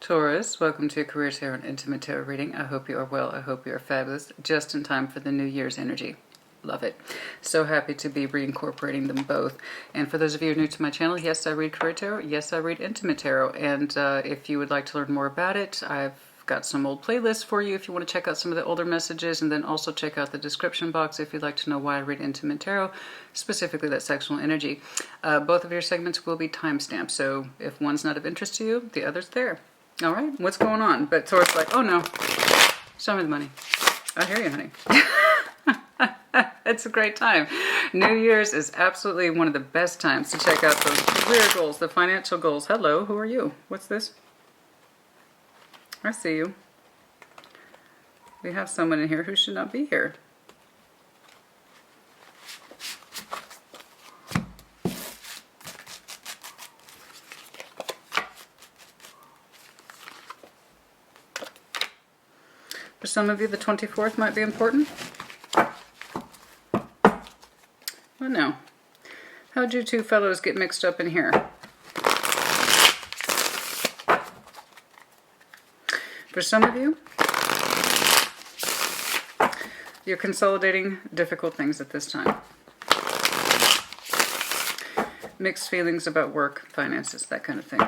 Taurus, welcome to Career Tarot and Intimate Tarot reading. I hope you are well. I hope you are fabulous. Just in time for the New Year's energy. Love it. So happy to be reincorporating them both. And for those of you who are new to my channel, yes, I read Career Tarot. Yes, I read Intimate Tarot. And if you would like to learn more about it, I've got some old playlists for you if you want to check out some of the older messages, and then also check out the description box if you'd like to know why I read Intimate Tarot, specifically that sexual energy. Both of your segments will be timestamped, so if one's not of interest to you, the other's there. All right, what's going on? But Taurus like, oh no, show me the money. I hear you, honey. It's a great time. New Year's is absolutely one of the best times to check out those career goals, the financial goals. Hello, who are you? What's this? I see you. We have someone in here who should not be here. For some of you, the 24th might be important. Oh no. How'd you two fellows get mixed up in here? For some of you, you're consolidating difficult things at this time. Mixed feelings about work, finances, that kind of thing.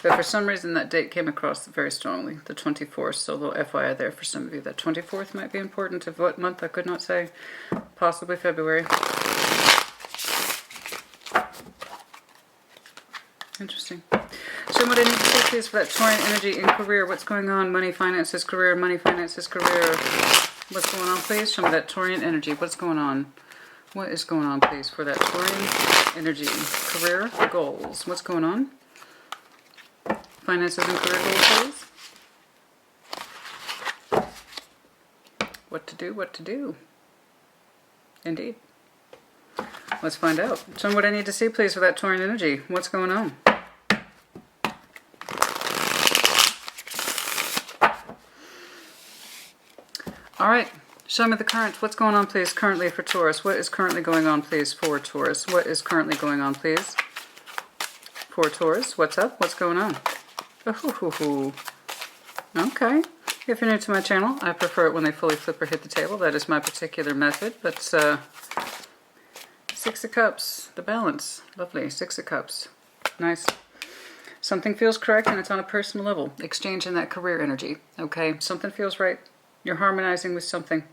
But for some reason that date came across very strongly, the 24th, so a little FYI there for some of you. That 24th might be important. Of what month, I could not say. Possibly February. Interesting. So what I need to say please for that Taurian energy in career. What's going on? Money, finances, career. Money, finances, career. What's going on please? Show me that Taurian energy. What's going on? What is going on please for that Taurian energy? Career goals. What's going on? Finances and career goals, please. What to do, what to do. Indeed. Let's find out. Show me what I need to see, please, for that Taurian energy. What's going on? All right. Show me the current. What's going on, please, currently for Taurus? What is currently going on, please, for Taurus? What is currently going on, please, for Taurus? What's up? What's going on? Ooh. Okay. If you're new to my channel, I prefer it when they fully flip or hit the table. That is my particular method. But Six of Cups, the balance. Lovely. Six of Cups. Nice. Something feels correct and it's on a personal level. Exchange in that career energy. Okay. Something feels right. You're harmonizing with something.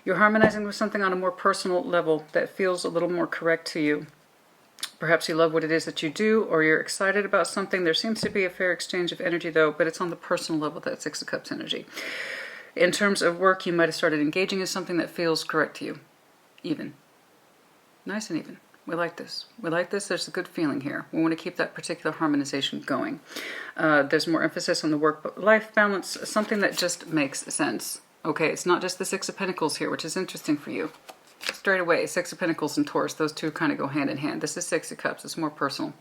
You're harmonizing with something on a more personal level that feels a little more correct to you. Perhaps you love what it is that you do, or you're excited about something. There seems to be a fair exchange of energy, though, but it's on the personal level, that Six of Cups energy. In terms of work, you might have started engaging in something that feels correct to you. Even. Nice and even. We like this. We like this. There's a good feeling here. We want to keep that particular harmonization going. There's more emphasis on the work-life balance, something that just makes sense. Okay, it's not just the Six of Pentacles here, which is interesting for you. Straight away, Six of Pentacles and Taurus, those two kind of go hand in hand. This is Six of Cups. It's more personal.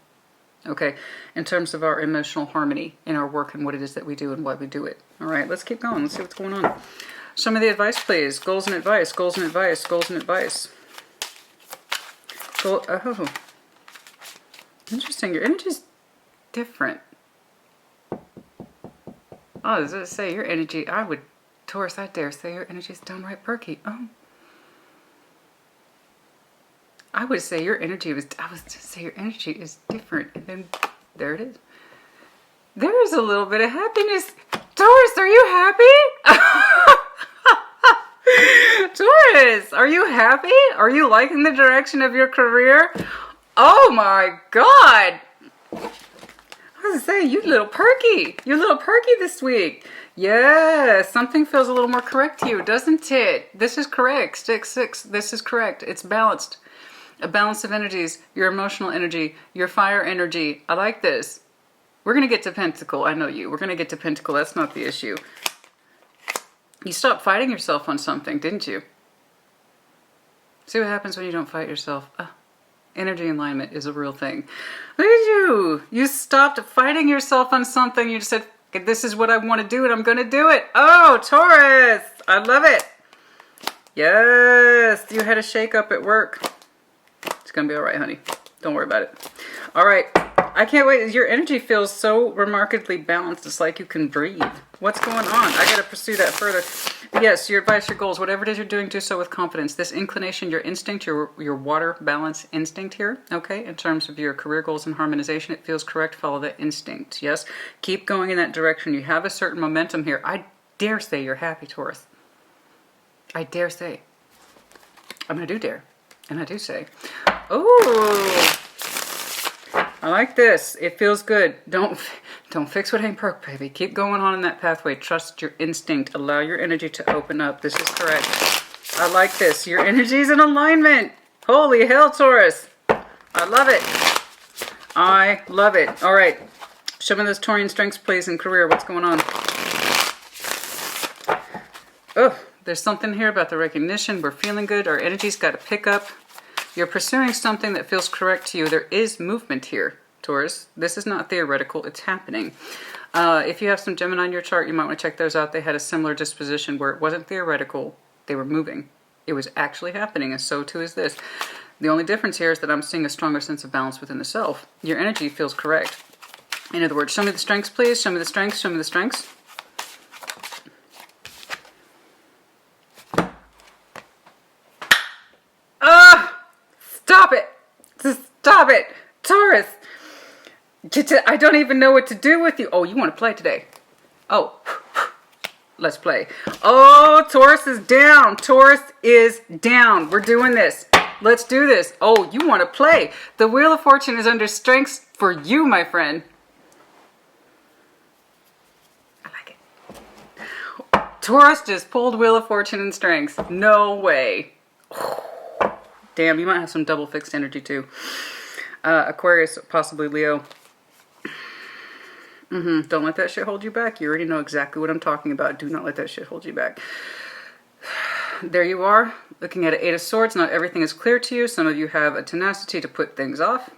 Okay, in terms of our emotional harmony in our work and what it is that we do and why we do it. All right, let's keep going. Let's see what's going on. Show me the advice, please. Goals and advice, goals and advice, goals and advice. Oh, interesting. Your energy's different. Oh, does it say your energy? Taurus, I dare say your energy is downright perky. Oh. I would say your energy is different, and then there it is. There is a little bit of happiness. Taurus, are you happy? Taurus, are you happy? Are you liking the direction of your career? Oh my God. I was gonna say, you little perky. You're a little perky this week. Yes, something feels a little more correct to you, doesn't it? This is correct. Six. This is correct. It's balanced. A balance of energies, your emotional energy, your fire energy. I like this. We're going to get to Pentacle. I know you. We're going to get to Pentacle. That's not the issue. You stopped fighting yourself on something, didn't you? See what happens when you don't fight yourself. Energy alignment is a real thing. Look at you. You stopped fighting yourself on something. You just said, this is what I want to do and I'm going to do it. Oh, Taurus. I love it. Yes. You had a shake up at work. It's going to be all right, honey. Don't worry about it. All right. I can't wait. Your energy feels so remarkably balanced. It's like you can breathe. What's going on? I got to pursue that further. Yes, your advice, your goals, whatever it is you're doing, do so with confidence. This inclination, your instinct, your water balance instinct here, okay, in terms of your career goals and harmonization, it feels correct. Follow that instinct. Yes, keep going in that direction. You have a certain momentum here. I dare say you're happy, Taurus. I dare say. I'm going to do dare. And I do say. Oh, I like this. It feels good. Don't fix what ain't broke, baby. Keep going on in that pathway. Trust your instinct. Allow your energy to open up. This is correct. I like this. Your energy's in alignment. Holy hell, Taurus. I love it. I love it. All right. Show me those Taurian strengths, please, in career. What's going on? Oh, there's something here about the recognition. We're feeling good. Our energy's got to pick up. You're pursuing something that feels correct to you. There is movement here, Taurus. This is not theoretical. It's happening. If you have some Gemini in your chart, you might want to check those out. They had a similar disposition where it wasn't theoretical. They were moving. It was actually happening, and so too is this. The only difference here is that I'm seeing a stronger sense of balance within the self. Your energy feels correct. In other words, show me the strengths, please. Show me the strengths. Show me the strengths. Stop it! Stop it! Taurus! I don't even know what to do with you. Oh, you want to play today? Oh, let's play. Oh, Taurus is down. Taurus is down. We're doing this. Let's do this. Oh, you want to play. The Wheel of Fortune is under strengths for you, my friend. I like it. Taurus just pulled Wheel of Fortune and strengths. No way. Damn, you might have some double fixed energy too. Aquarius, possibly Leo. Don't let that shit hold you back. You already know exactly what I'm talking about. Do not let that shit hold you back. There you are, looking at an 8 of Swords. Not everything is clear to you. Some of you have a tenacity to put things off.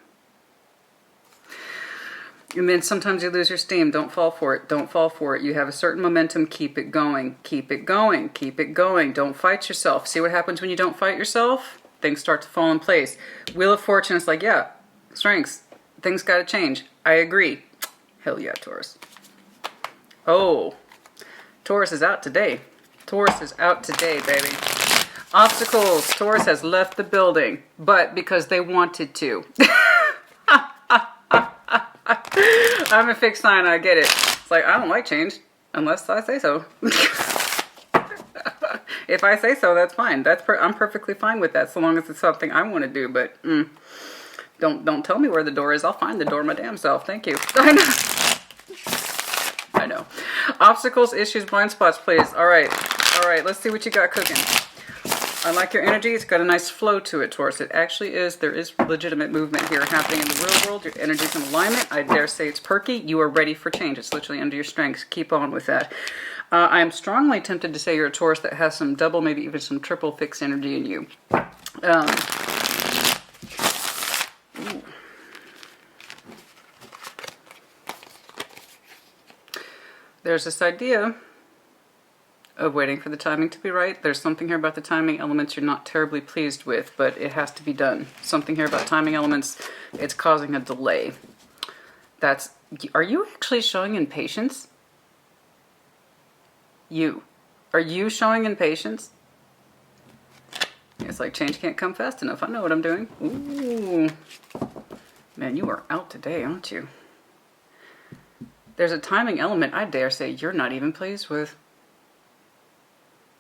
And then sometimes you lose your steam. Don't fall for it. Don't fall for it. You have a certain momentum. Keep it going. Keep it going. Keep it going. Don't fight yourself. See what happens when you don't fight yourself? Things start to fall in place. Wheel of Fortune is like, yeah, strengths. Things got to change. I agree. Hell yeah, Taurus. Oh, Taurus is out today. Taurus is out today, baby. Obstacles. Taurus has left the building, but because they wanted to. I'm a fixed sign. I get it. It's like, I don't like change unless I say so. If I say so, that's fine. I'm perfectly fine with that, so long as it's something I want to do. But don't tell me where the door is. I'll find the door my damn self. Thank you. I know. Obstacles, issues, blind spots, please. All right. Let's see what you got cooking. I like your energy. It's got a nice flow to it, Taurus. It actually is. There is legitimate movement here happening in the real world. Your energy's in alignment. I dare say it's perky. You are ready for change. It's literally under your strengths. Keep on with that. I am strongly tempted to say you're a Taurus that has some double, maybe even some triple fixed energy in you. There's this idea of waiting for the timing to be right. There's something here about the timing elements you're not terribly pleased with, but it has to be done. Something here about timing elements, it's causing a delay. Are you actually showing impatience? Are you showing impatience? It's like change can't come fast enough. I know what I'm doing. Ooh. Man, you are out today, aren't you? There's a timing element I dare say you're not even pleased with.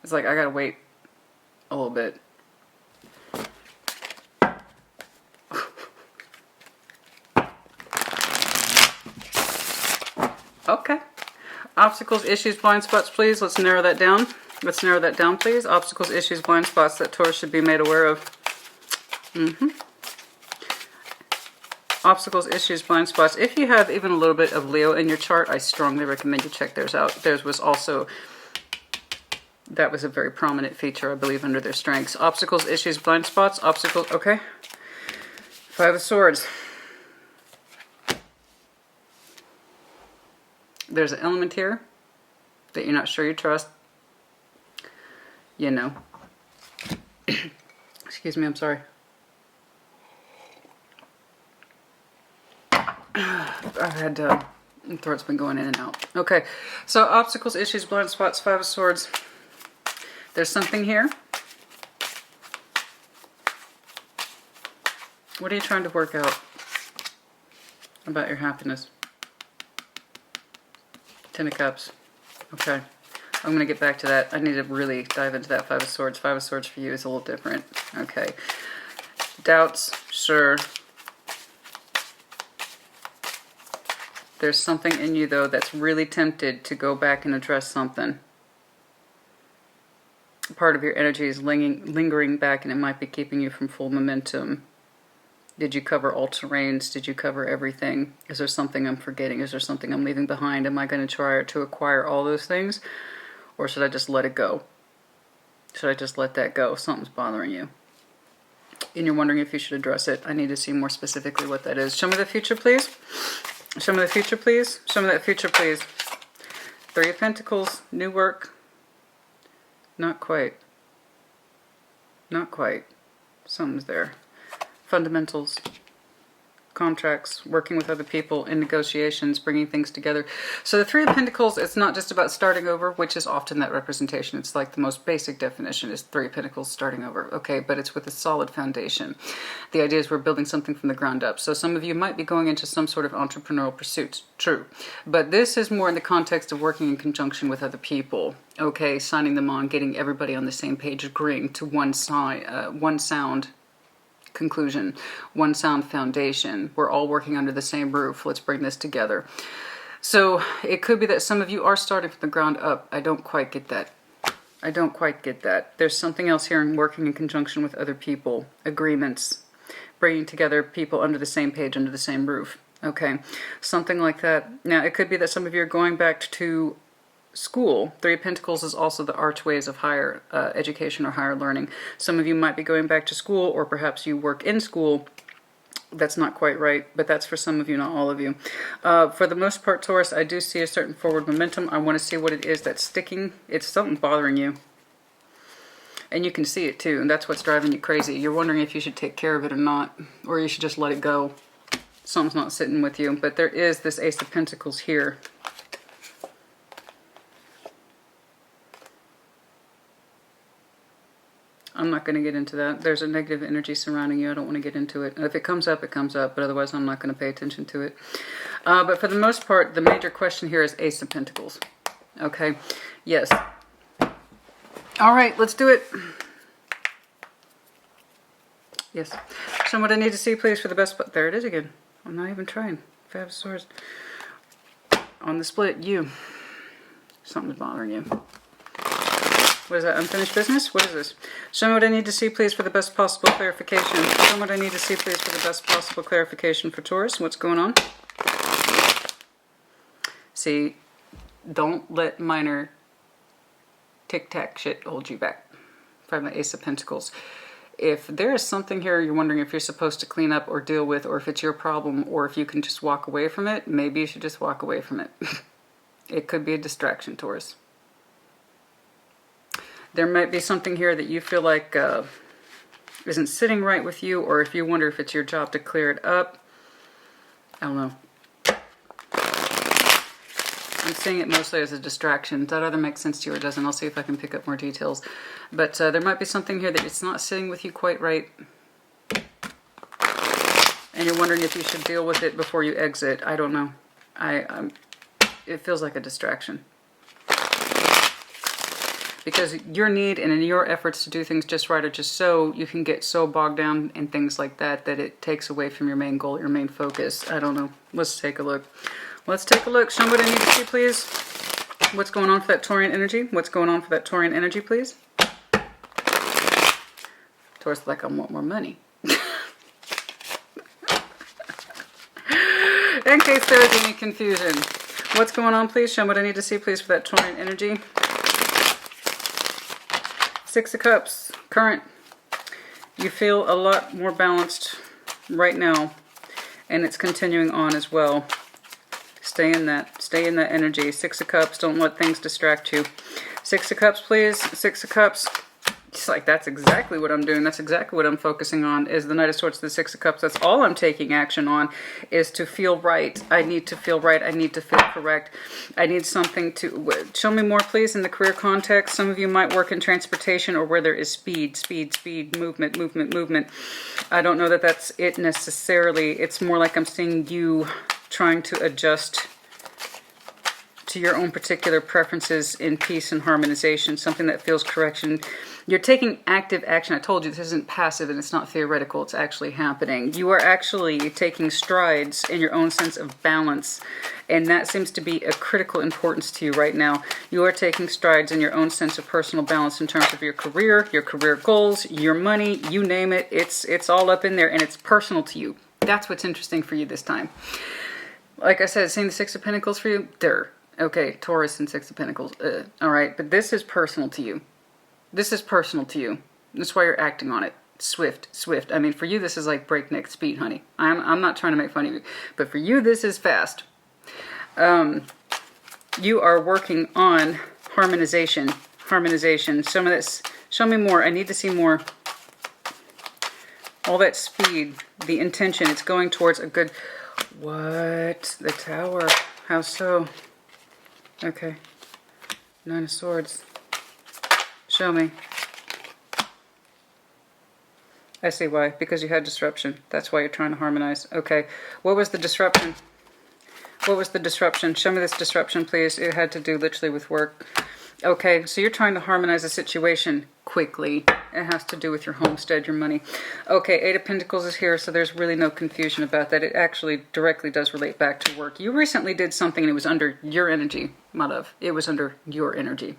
It's like, I gotta wait a little bit. Okay. Obstacles, issues, blind spots, please. Let's narrow that down. Let's narrow that down, please. Obstacles, issues, blind spots that Taurus should be made aware of. Obstacles, issues, blind spots. If you have even a little bit of Leo in your chart, I strongly recommend you check theirs out. Theirs was also, that was a very prominent feature, I believe, under their strengths. Obstacles, issues, blind spots. Obstacles, okay. 5 of Swords. There's an element here that you're not sure you trust. You know. Excuse me, I'm sorry. had throat's been going in and out. Okay, so obstacles, issues, blind spots, Five of Swords. There's something here. What are you trying to work out about your happiness? Ten of Cups. Okay. I'm going to get back to that. I need to really dive into that Five of Swords. Five of Swords for you is a little different. Okay. Doubts, sure. There's something in you, though, that's really tempted to go back and address something. Part of your energy is lingering back, and it might be keeping you from full momentum. Did you cover all terrains? Did you cover everything? Is there something I'm forgetting? Is there something I'm leaving behind? Am I going to try to acquire all those things? Or should I just let it go? Should I just let that go? Something's bothering you. And you're wondering if you should address it. I need to see more specifically what that is. Show me the future, please. Show me the future, please. Show me that future, please. Three of Pentacles, new work. Not quite. Not quite. Something's there. Fundamentals. Contracts, working with other people, in negotiations, bringing things together. So the Three of Pentacles, it's not just about starting over, which is often that representation. It's like the most basic definition is Three of Pentacles starting over, okay? But it's with a solid foundation. The idea is we're building something from the ground up. So some of you might be going into some sort of entrepreneurial pursuits, true. But this is more in the context of working in conjunction with other people, okay? Signing them on, getting everybody on the same page, agreeing to one sound conclusion, one sound foundation. We're all working under the same roof. Let's bring this together. So it could be that some of you are starting from the ground up. I don't quite get that. I don't quite get that. There's something else here in working in conjunction with other people. Agreements. Bringing together people under the same page, under the same roof. Okay. Something like that. Now, it could be that some of you are going back to school. Three of Pentacles is also the archways of higher education or higher learning. Some of you might be going back to school, or perhaps you work in school. That's not quite right, but that's for some of you, not all of you. For the most part, Taurus, I do see a certain forward momentum. I want to see what it is that's sticking. It's something bothering you. And you can see it too, and that's what's driving you crazy. You're wondering if you should take care of it or not, or you should just let it go. Something's not sitting with you, but there is this Ace of Pentacles here. I'm not going to get into that. There's a negative energy surrounding you. I don't want to get into it. If it comes up, it comes up. But otherwise, I'm not going to pay attention to it. But for the most part, the major question here is Ace of Pentacles. Okay? Yes. All right, let's do it. Yes. Show me what I need to see, please, for the best... There it is again. I'm not even trying. Five of Swords. On the split, you. Something's bothering you. What is that? Unfinished business? What is this? Show me what I need to see, please, for the best possible clarification. Show me what I need to see, please, for the best possible clarification for Taurus. What's going on? See, don't let minor tic-tac shit hold you back. From the Ace of Pentacles. If there is something here you're wondering if you're supposed to clean up or deal with, or if it's your problem, or if you can just walk away from it, maybe you should just walk away from it. It could be a distraction, Taurus. There might be something here that you feel like isn't sitting right with you, or if you wonder if it's your job to clear it up. I don't know. I'm seeing it mostly as a distraction. Does that either make sense to you or doesn't? I'll see if I can pick up more details. But there might be something here that it's not sitting with you quite right. And you're wondering if you should deal with it before you exit. I don't know. It feels like a distraction. Because your need and in your efforts to do things just right or just so, you can get so bogged down in things like that that it takes away from your main goal, your main focus. I don't know. Let's take a look. Let's take a look. Show me what I need to see, please. What's going on for that Taurian energy? What's going on for that Taurian energy, please? Taurus, like I want more money. In case there is any confusion. What's going on, please? Show me what I need to see, please, for that Taurian energy. Six of Cups, current. You feel a lot more balanced right now, and it's continuing on as well. Stay in that energy. Six of Cups, don't let things distract you. Six of Cups, please. Six of Cups. She's like, that's exactly what I'm doing. That's exactly what I'm focusing on, is the Knight of Swords, the Six of Cups. That's all I'm taking action on, is to feel right. I need to feel right. I need to feel correct. I need something to... Show me more, please, in the career context. Some of you might work in transportation or where there is speed, movement, movement. I don't know that that's it necessarily. It's more like I'm seeing you trying to adjust to your own particular preferences in peace and harmonization, something that feels correction. You're taking active action. I told you this isn't passive and it's not theoretical. It's actually happening. You are actually taking strides in your own sense of balance, and that seems to be a critical importance to you right now. You are taking strides in your own sense of personal balance in terms of your career goals, your money, you name it. It's all up in there, and it's personal to you. That's what's interesting for you this time. Like I said, seeing the Six of Pentacles for you, there. Okay, Taurus and Six of Pentacles. All right, but this is personal to you. This is personal to you. That's why you're acting on it. Swift. I mean, for you, this is like breakneck speed, honey. I'm not trying to make fun of you, but for you, this is fast. You are working on harmonization. Some of this. Show me more. I need to see more. All that speed, the intention. It's going towards a good... What? The Tower. How so? Okay. Nine of Swords. Show me. I see why. Because you had disruption. That's why you're trying to harmonize. Okay. What was the disruption? What was the disruption? Show me this disruption, please. It had to do literally with work. Okay, so you're trying to harmonize a situation quickly. It has to do with your homestead, your money. Okay, Eight of Pentacles is here, so there's really no confusion about that. It actually directly does relate back to work. You recently did something and it was under your energy, my love. It was under your energy.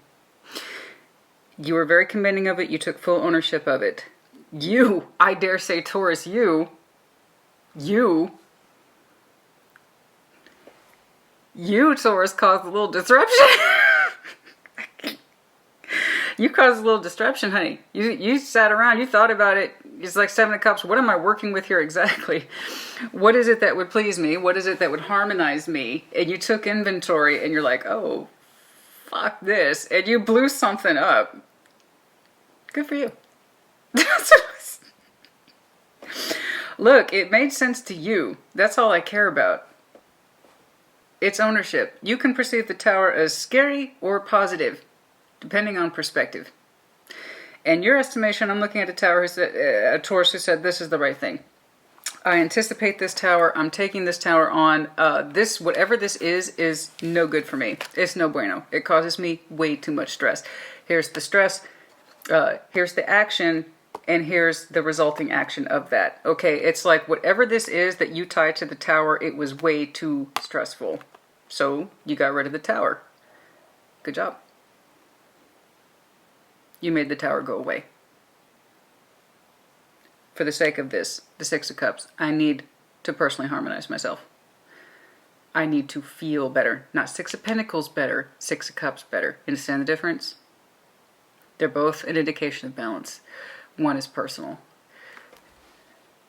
You were very commending of it. You took full ownership of it. You, I dare say, Taurus, you, Taurus, caused a little disruption. You caused a little disruption, honey. You sat around, you thought about it. It's like Seven of Cups. What am I working with here exactly? What is it that would please me? What is it that would harmonize me? And you took inventory and you're like, oh, fuck this. And you blew something up. Good for you. Look, it made sense to you. That's all I care about. It's ownership. You can perceive the Tower as scary or positive, depending on perspective. In your estimation, I'm looking at a Taurus who said this is the right thing. I anticipate this Tower. I'm taking this Tower on. This, whatever this is no good for me. It's no bueno. It causes me way too much stress. Here's the stress. Here's the action. And here's the resulting action of that. Okay, it's like whatever this is that you tied to the Tower, it was way too stressful. So you got rid of the Tower. Good job. You made the Tower go away. For the sake of this, the Six of Cups, I need to personally harmonize myself. I need to feel better. Not Six of Pentacles better, Six of Cups better. Understand the difference? They're both an indication of balance. One is personal.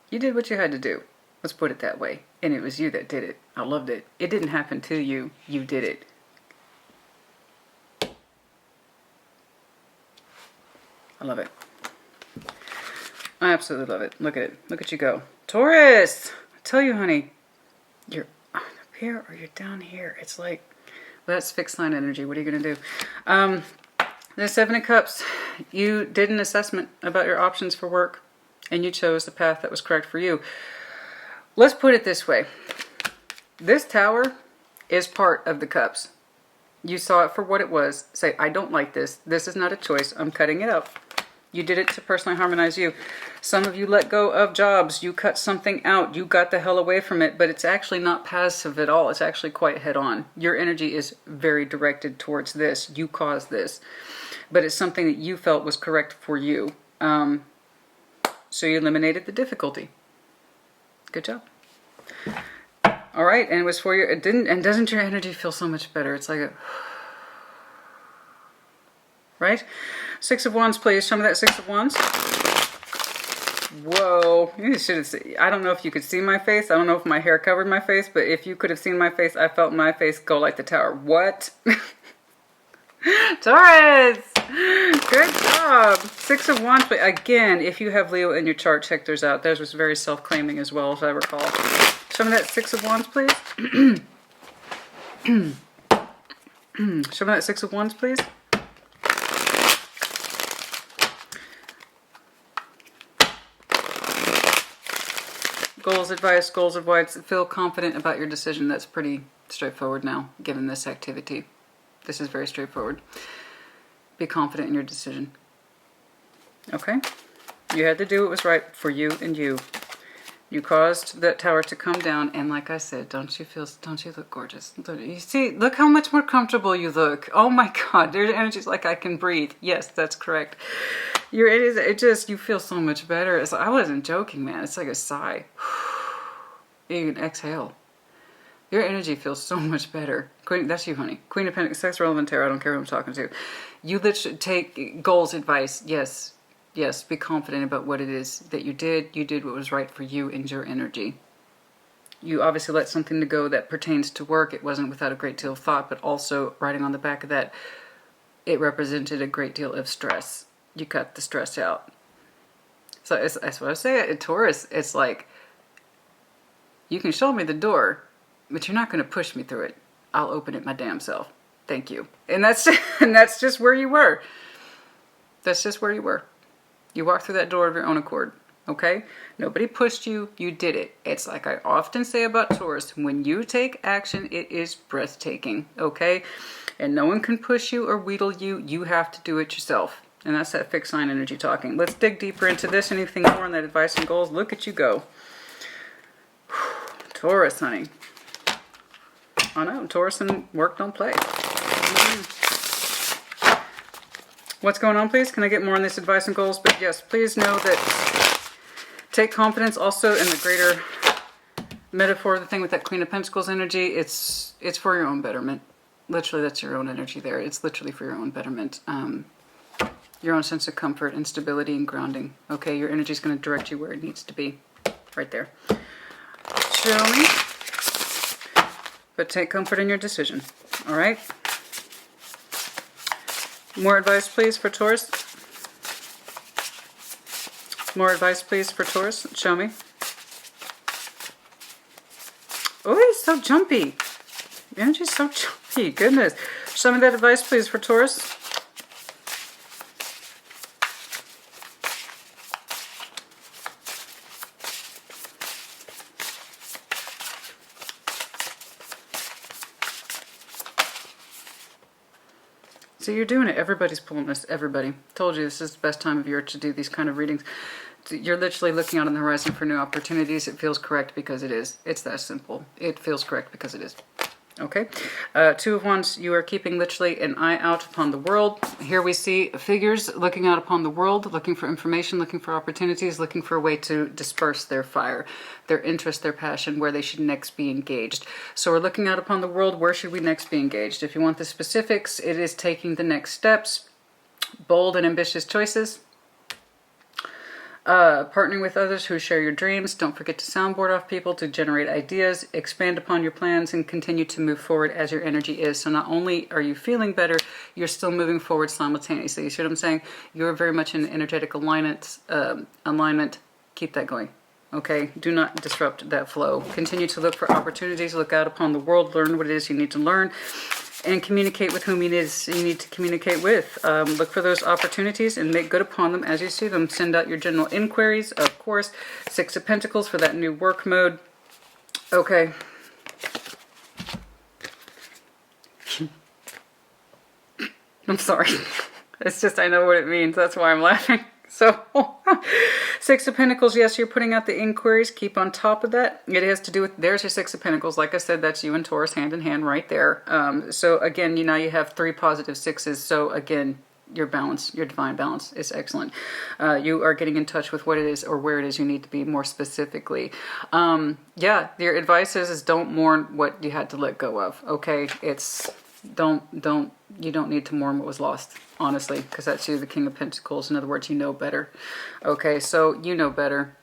You did what you had to do. Let's put it that way. And it was you that did it. I loved it. It didn't happen to you. You did it. I love it. I absolutely love it. Look at it. Look at you go. Taurus! I tell you, honey, you're up here or you're down here. It's like, well, that's fixed line energy. What are you going to do? The Seven of Cups. You did an assessment about your options for work, and you chose the path that was correct for you. Let's put it this way. This Tower is part of the Cups. You saw it for what it was. Say, I don't like this. This is not a choice. I'm cutting it out. You did it to personally harmonize you. Some of you let go of jobs. You cut something out. You got the hell away from it, but it's actually not passive at all. It's actually quite head on. Your energy is very directed towards this. You caused this. But it's something that you felt was correct for you. So you eliminated the difficulty. Good job. All right, and it was for you. It didn't, and doesn't your energy feel so much better? It's like a, right? Six of Wands, please. Show me that Six of Wands. Whoa. You should have seen, I don't know if you could see my face. I don't know if my hair covered my face, but if you could have seen my face, I felt my face go like the Tower. What? Taurus! Good job! job. Six of Wands. But again, if you have Leo in your chart, check theirs out. Theirs was very self-claiming as well, as I recall. Show me that Six of Wands, please. Show me that Six of Wands, please. Goals, advice, goals, advice. Feel confident about your decision. That's pretty straightforward now, given this activity. This is very straightforward. Be confident in your decision. Okay? You had to do what was right for you and you. You caused that tower to come down, and like I said, don't you look gorgeous? You see, look how much more comfortable you look. Oh my God, there's energy's like I can breathe. Yes, that's correct. You feel so much better. I wasn't joking, man. It's like a sigh. You can exhale. Your energy feels so much better. Queen, that's you, honey. Queen of Pentacles, sex relevant tarot. I don't care who I'm talking to. You literally take goals, advice. Yes, yes. Be confident about what it is that you did. You did what was right for you and your energy. You obviously let something to go that pertains to work. It wasn't without a great deal of thought, but also writing on the back of that, it represented a great deal of stress. You cut the stress out. So that's what I say. At Taurus, it's like, you can show me the door, but you're not going to push me through it. I'll open it my damn self. Thank you. And that's just where you were. That's just where you were. You walked through that door of your own accord. Okay? Nobody pushed you. You did it. It's like I often say about Taurus. When you take action, it is breathtaking. Okay? And no one can push you or wheedle you. You have to do it yourself. And that's that fixed sign energy talking. Let's dig deeper into this. Anything more on that advice and goals? Look at you go. Taurus, honey. I know. Taurus and work don't play. What's going on, please? Can I get more on this advice and goals? But yes, please know that take confidence also in the greater metaphor, the thing with that Queen of Pentacles energy. It's for your own betterment. Literally, that's your own energy there. It's literally for your own betterment. Your own sense of comfort and stability and grounding. Okay, your energy is going to direct you where it needs to be. Right there. Show me. But take comfort in your decision. All right? More advice, please, for Taurus. More advice, please, for Taurus. Show me. Oh, he's so jumpy. The energy's so jumpy. Goodness. Show me that advice, please, for Taurus. So you're doing it. Everybody's pulling this. Everybody. Told you this is the best time of year to do these kind of readings. You're literally looking out on the horizon for new opportunities. It feels correct because it is. It's that simple. It feels correct because it is. Okay. Two of Wands, you are keeping literally an eye out upon the world. Here we see figures looking out upon the world, looking for information, looking for opportunities, looking for a way to disperse their fire, their interest, their passion, where they should next be engaged. So we're looking out upon the world. Where should we next be engaged? If you want the specifics, it is taking the next steps, bold and ambitious choices. Partnering with others who share your dreams. Don't forget to soundboard off people to generate ideas, expand upon your plans, and continue to move forward as your energy is. So not only are you feeling better, you're still moving forward simultaneously. You see what I'm saying? You're very much in energetic alignment. Keep that going. Okay? Do not disrupt that flow. Continue to look for opportunities. Look out upon the world. Learn what it is you need to learn. And communicate with whom you need to communicate with. Look for those opportunities and make good upon them as you see them. Send out your general inquiries, of course. Six of Pentacles for that new work mode. Okay. I'm sorry. It's just I know what it means. That's why I'm laughing. So, Six of Pentacles, yes, you're putting out the inquiries. Keep on top of that. It has to do with, there's your Six of Pentacles. Like I said, that's you and Taurus hand in hand right there. So again, now you have 3 positive sixes. So again, your balance, your divine balance is excellent. You are getting in touch with what it is or where it is you need to be more specifically. Yeah, your advice is don't mourn what you had to let go of. Okay, it's, you don't need to mourn what was lost. Honestly, because that's you, the King of Pentacles. In other words, you know better. Okay, so you know better.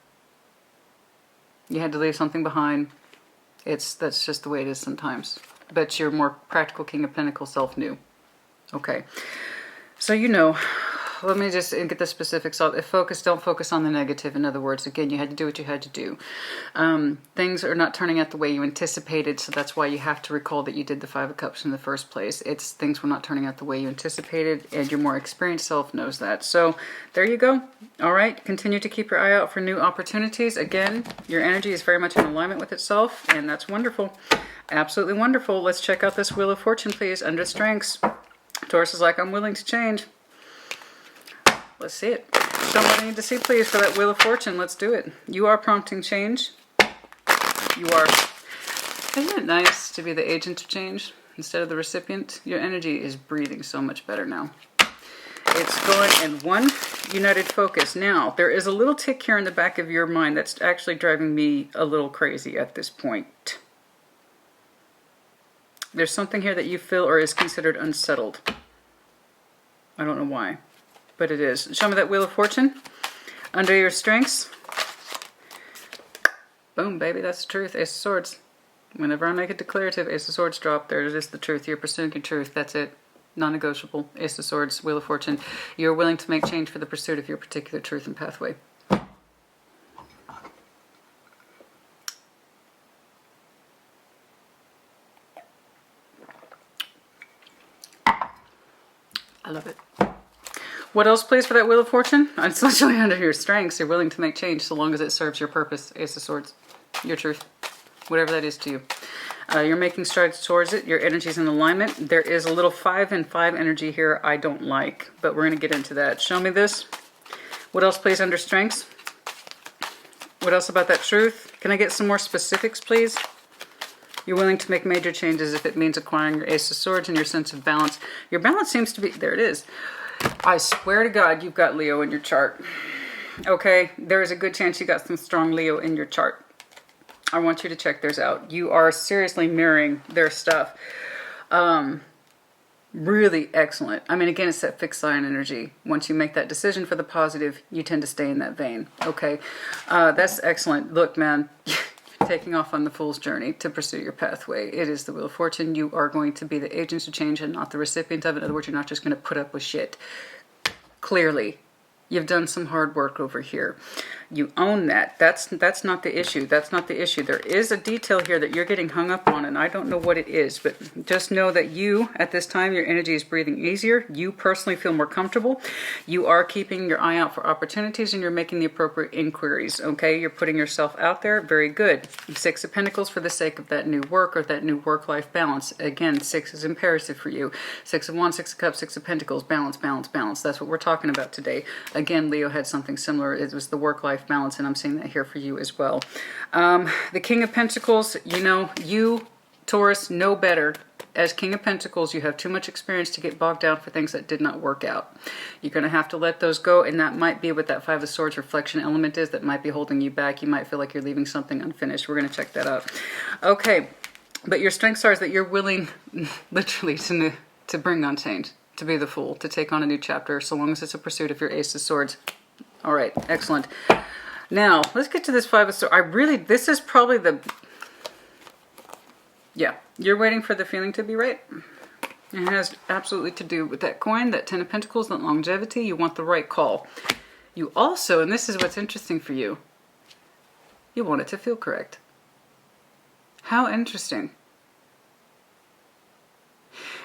You had to leave something behind. That's just the way it is sometimes. But your more practical King of Pentacles self knew. Okay, so you know let me just get the specifics out. Don't focus on the negative. In other words, again, you had to do what you had to do. Things are not turning out the way you anticipated, so that's why you have to recall that you did the Five of Cups in the first place. Things were not turning out the way you anticipated, and your more experienced self knows that. So there you go. All right, continue to keep your eye out for new opportunities. Again, your energy is very much in alignment with itself, and that's wonderful. Absolutely wonderful. Let's check out this Wheel of Fortune, please, under strengths. Taurus is like, I'm willing to change. Let's see it. Show me what I need to see, please, for that Wheel of Fortune. Let's do it. You are prompting change. You are. Isn't it nice to be the agent of change instead of the recipient? Your energy is breathing so much better now. It's going in one united focus. Now, there is a little tick here in the back of your mind that's actually driving me a little crazy at this point. There's something here that you feel or is considered unsettled. I don't know why, but it is. Show me that Wheel of Fortune. Under your strengths. Boom, baby, that's the truth. Ace of Swords. Whenever I make a declarative, Ace of Swords drop, there it is, the truth. You're pursuing your truth. That's it. Non-negotiable. Ace of Swords, Wheel of Fortune. You're willing to make change for the pursuit of your particular truth and pathway. I love it. What else, please, for that Wheel of Fortune? It's literally under your strengths. You're willing to make change so long as it serves your purpose. Ace of Swords. Your truth. Whatever that is to you. You're making strides towards it. Your energy's in alignment. There is a little 5 and 5 energy here I don't like, but we're going to get into that. Show me this. What else, please, under strengths? What else about that truth? Can I get some more specifics, please? You're willing to make major changes if it means acquiring your Ace of Swords and your sense of balance. Your balance seems to be... There it is. I swear to God, you've got Leo in your chart. Okay? There is a good chance you got some strong Leo in your chart. I want you to check theirs out. You are seriously mirroring their stuff. Really excellent. I mean, again, it's that fixed sign energy. Once you make that decision for the positive, you tend to stay in that vein. Okay? That's excellent. Look, man... taking off on the fool's journey to pursue your pathway. It is the Wheel of Fortune. You are going to be the agent of change and not the recipient of it. In other words, you're not just going to put up with shit. Clearly, you've done some hard work over here. You own that. That's not the issue. That's not the issue. There is a detail here that you're getting hung up on, and I don't know what it is, but just know that you, at this time, your energy is breathing easier. You personally feel more comfortable. You are keeping your eye out for opportunities, and you're making the appropriate inquiries, okay? You're putting yourself out there. Very good. 6 of Pentacles for the sake of that new work or that new work-life balance. Again, 6 is imperative for you. 6 of Wands, 6 of Cups, 6 of Pentacles. Balance, balance, balance. That's what we're talking about today. Again, Leo had something similar. It was the work-life balance, and I'm seeing that here for you as well. The King of Pentacles, you know, you, Taurus, know better. As King of Pentacles, you have too much experience to get bogged down for things that did not work out. You're going to have to let those go, and that might be what that 5 of Swords reflection element is that might be holding you back. You might feel like you're leaving something unfinished. We're going to check that out. Okay, but your strengths are that you're willing, literally, to bring on change, to be the Fool, to take on a new chapter, so long as it's a pursuit of your Ace of Swords. All right, excellent. Now, let's get to this 5 of Swords. This is probably the... Yeah, you're waiting for the feeling to be right. It has absolutely to do with that coin, that 10 of Pentacles, that longevity. You want the right call. You also, and this is what's interesting for you, you want it to feel correct. How interesting.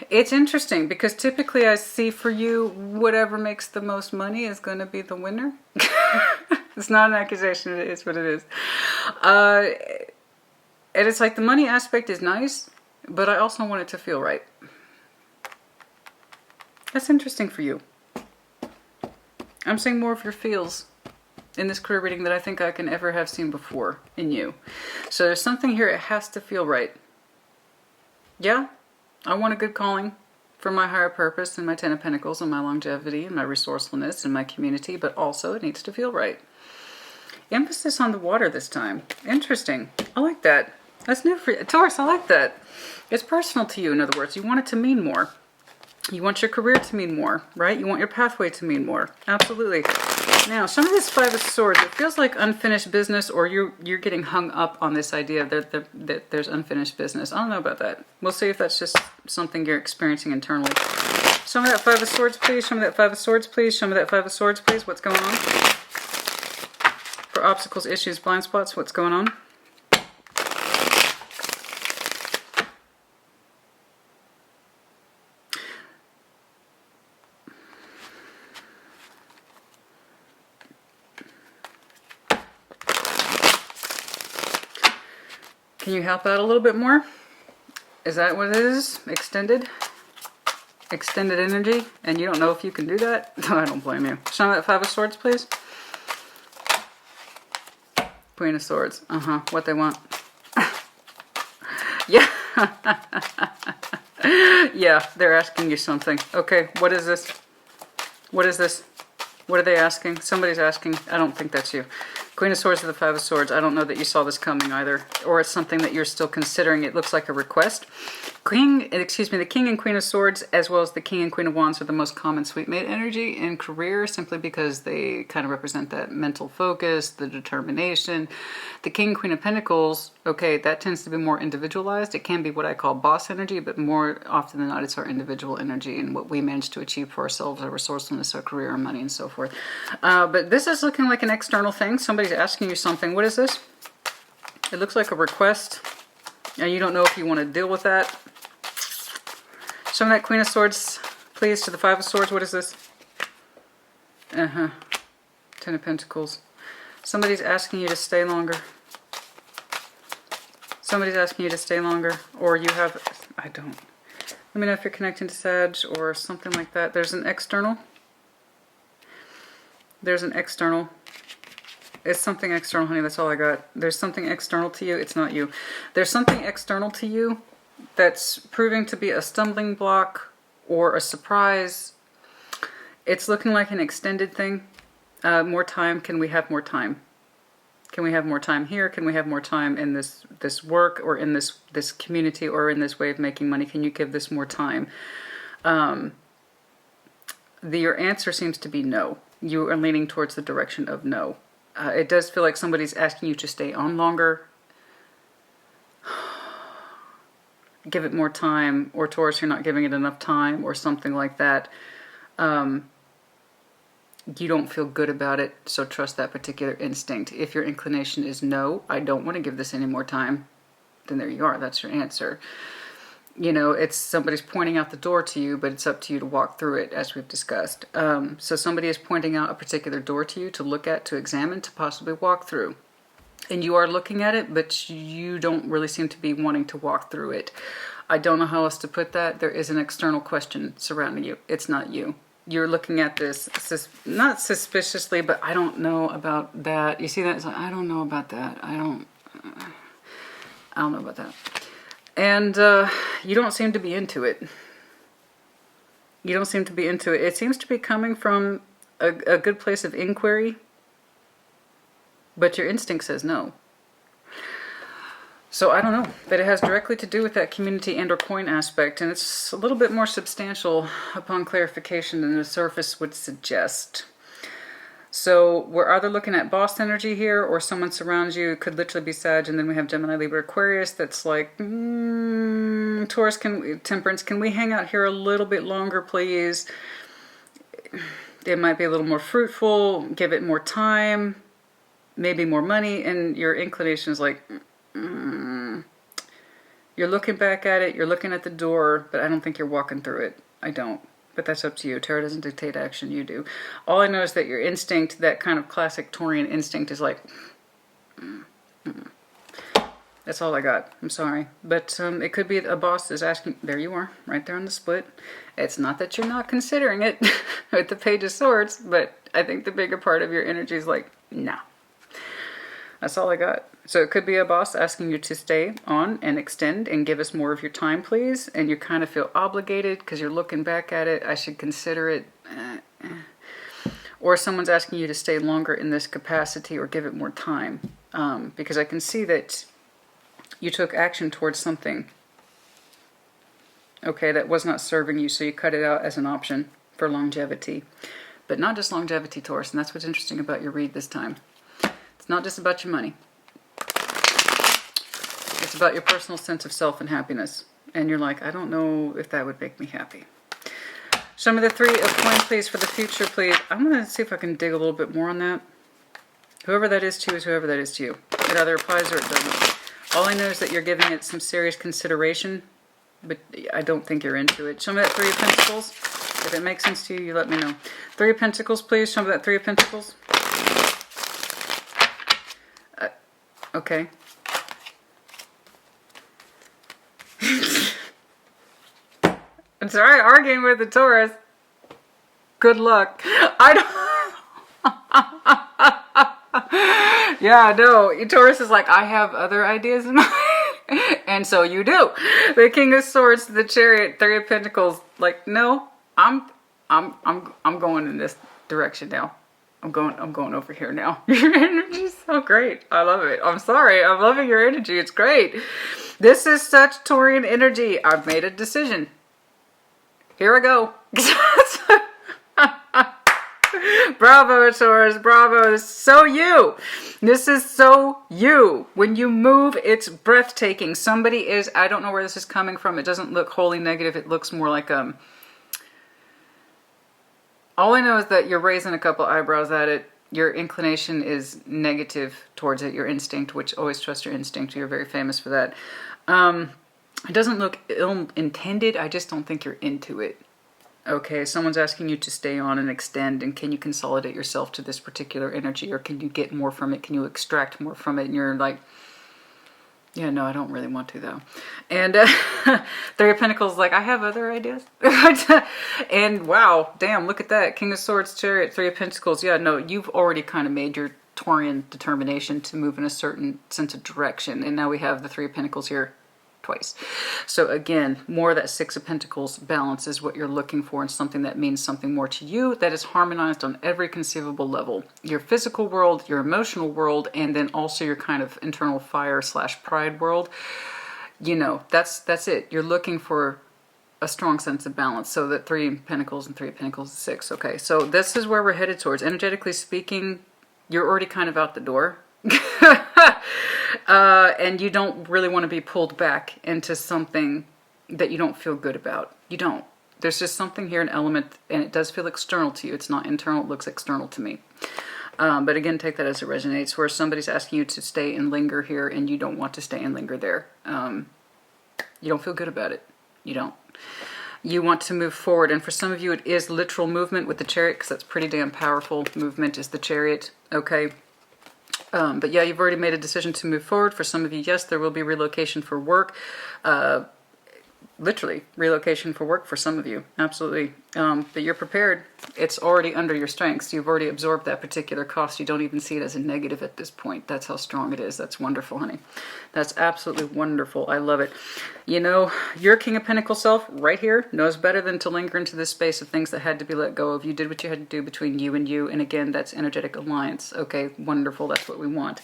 It's interesting because typically I see for you, whatever makes the most money is going to be the winner. It's not an accusation, it is what it is. And it's like the money aspect is nice, but I also want it to feel right. That's interesting for you. I'm seeing more of your feels in this career reading that I think I can ever have seen before in you. So there's something here, it has to feel right. Yeah, I want a good calling for my higher purpose and my 10 of Pentacles and my longevity and my resourcefulness and my community, but also it needs to feel right. Emphasis on the water this time. Interesting. I like that. That's new for you. Taurus, I like that. It's personal to you, in other words. You want it to mean more. You want your career to mean more, right? You want your pathway to mean more. Absolutely. Now, some of this 5 of Swords, it feels like unfinished business, or you're getting hung up on this idea that there's unfinished business. I don't know about that. We'll see if that's just something you're experiencing internally. Show me that Five of Swords, please. Show me that Five of Swords, please. Show me that Five of Swords, please. What's going on? For obstacles, issues, blind spots, what's going on? Can you help out a little bit more? Is that what it is? Extended energy? And you don't know if you can do that? I don't blame you. Show me that Five of Swords, please. Queen of Swords. What they want. Yeah. Yeah, they're asking you something. Okay, what is this? What is this? What are they asking? Somebody's asking. I don't think that's you. Queen of Swords to the Five of Swords. I don't know that you saw this coming either. Or it's something that you're still considering. It looks like a request. The King and Queen of Swords, as well as the King and Queen of Wands, are the most common sweet mate energy in career, simply because they kind of represent that mental focus, the determination. The King and Queen of Pentacles, okay, that tends to be more individualized. It can be what I call boss energy, but more often than not, it's our individual energy and what we manage to achieve for ourselves, our resourcefulness, our career, our money, and so forth. But this is looking like an external thing. Somebody's asking you something. What is this? It looks like a request, and you don't know if you want to deal with that. Show me that Queen of Swords, please, to the Five of Swords. What is this? Ten of Pentacles. Somebody's asking you to stay longer. Somebody's asking you to stay longer. Or you have... I don't. Let me know if you're connecting to Sag or something like that. There's an external. There's an external. It's something external, honey. That's all I got. There's something external to you. It's not you. There's something external to you that's proving to be a stumbling block or a surprise. It's looking like an extended thing. More time. Can we have more time? Can we have more time here? Can we have more time in this work or in this community or in this way of making money? Can you give this more time? Your answer seems to be no. You are leaning towards the direction of no. It does feel like somebody's asking you to stay on longer. Give it more time. Or Taurus, you're not giving it enough time or something like that. You don't feel good about it, so trust that particular instinct. If your inclination is no, I don't want to give this any more time, then there you are. That's your answer. You know, it's somebody's pointing out the door to you, but it's up to you to walk through it, as we've discussed. So somebody is pointing out a particular door to you to look at, to examine, to possibly walk through. And you are looking at it, but you don't really seem to be wanting to walk through it. I don't know how else to put that. There is an external question surrounding you. It's not you. You're looking at this, not suspiciously, but I don't know about that. You see that? It's like, I don't know about that. I don't know about that. And you don't seem to be into it. You don't seem to be into it. It seems to be coming from a good place of inquiry, but your instinct says no. So I don't know, but it has directly to do with that community and or coin aspect, and it's a little bit more substantial upon clarification than the surface would suggest. So we're either looking at boss energy here, or someone surrounds you. It could literally be Sag, and then we have Gemini, Libra, Aquarius. That's like, Taurus, Temperance, can we hang out here a little bit longer, please? It might be a little more fruitful. Give it more time, maybe more money, and your inclination is like, you're looking back at it. You're looking at the door, but I don't think you're walking through it. I don't. But that's up to you. Tarot doesn't dictate action, you do. All I know is that your instinct, that kind of classic Taurian instinct, is like, That's all I got. I'm sorry. But it could be a boss is asking, there you are, right there on the split. It's not that you're not considering it with the Page of Swords, but I think the bigger part of your energy is like, nah. That's all I got. So it could be a boss asking you to stay on and extend and give us more of your time, please. And you kind of feel obligated because you're looking back at it. I should consider it. Or someone's asking you to stay longer in this capacity or give it more time. Because I can see that you took action towards something. Okay, that was not serving you, so you cut it out as an option for longevity. But not just longevity, Taurus. And that's what's interesting about your read this time. It's not just about your money. It's about your personal sense of self and happiness. And you're like, I don't know if that would make me happy. Show me the 3 of coins, please, for the future, please. I'm going to see if I can dig a little bit more on that. Whoever that is to you is whoever that is to you. It either applies or it doesn't. All I know is that you're giving it some serious consideration, but I don't think you're into it. Show me that 3 of Pentacles. If it makes sense to you, you let me know. 3 of Pentacles, please. Show me that 3 of Pentacles. Okay. It's alright arguing with the Taurus. Good luck. I don't... Yeah, no. Taurus is like, I have other ideas in mind. And so you do. The King of Swords, the Chariot, 3 of Pentacles. Like, no, I'm going in this direction now. I'm going over here now. Your energy is so great. I love it. I'm sorry. I'm loving your energy. It's great. This is such Taurian energy. I've made a decision. Here I go. Bravo, Taurus. Bravo. This is so you. This is so you. When you move, it's breathtaking. Somebody is, I don't know where this is coming from. It doesn't look wholly negative. It looks more like, all I know is that you're raising a couple eyebrows at it. Your inclination is negative towards it. Your instinct, which always trust your instinct. You're very famous for that. It doesn't look ill-intended. I just don't think you're into it. Okay, someone's asking you to stay on and extend, and can you consolidate yourself to this particular energy, or can you get more from it? Can you extract more from it? And you're like, yeah, no, I don't really want to, though. And 3 of Pentacles, like, I have other ideas. And wow, damn, look at that. King of Swords, Chariot, 3 of Pentacles. Yeah, no, you've already kind of made your Taurian determination to move in a certain sense of direction. And now we have the 3 of Pentacles here twice. So again, more of that 6 of Pentacles balance is what you're looking for, and something that means something more to you, that is harmonized on every conceivable level. Your physical world, your emotional world, and then also your kind of internal fire / pride world. You know, that's it. You're looking for a strong sense of balance. So that 3 of Pentacles and 3 of Pentacles is 6. Okay, so this is where we're headed towards. Energetically speaking, you're already kind of out the door. And you don't really want to be pulled back into something that you don't feel good about. You don't. There's just something here, an element, and it does feel external to you. It's not internal, it looks external to me. But again, take that as it resonates, where somebody's asking you to stay and linger here, and you don't want to stay and linger there. You don't feel good about it. You don't. You want to move forward, and for some of you it is literal movement with the Chariot, because that's pretty damn powerful. Movement is the Chariot, okay? But yeah, you've already made a decision to move forward. For some of you, yes, there will be relocation for work. Literally, relocation for work for some of you. Absolutely. But you're prepared. It's already under your strengths. You've already absorbed that particular cost. You don't even see it as a negative at this point. That's how strong it is. That's wonderful, honey. That's absolutely wonderful. I love it. You know, your King of Pentacles self right here knows better than to linger into this space of things that had to be let go of. You did what you had to do between you and you. And again, that's energetic alliance. Okay, wonderful. That's what we want.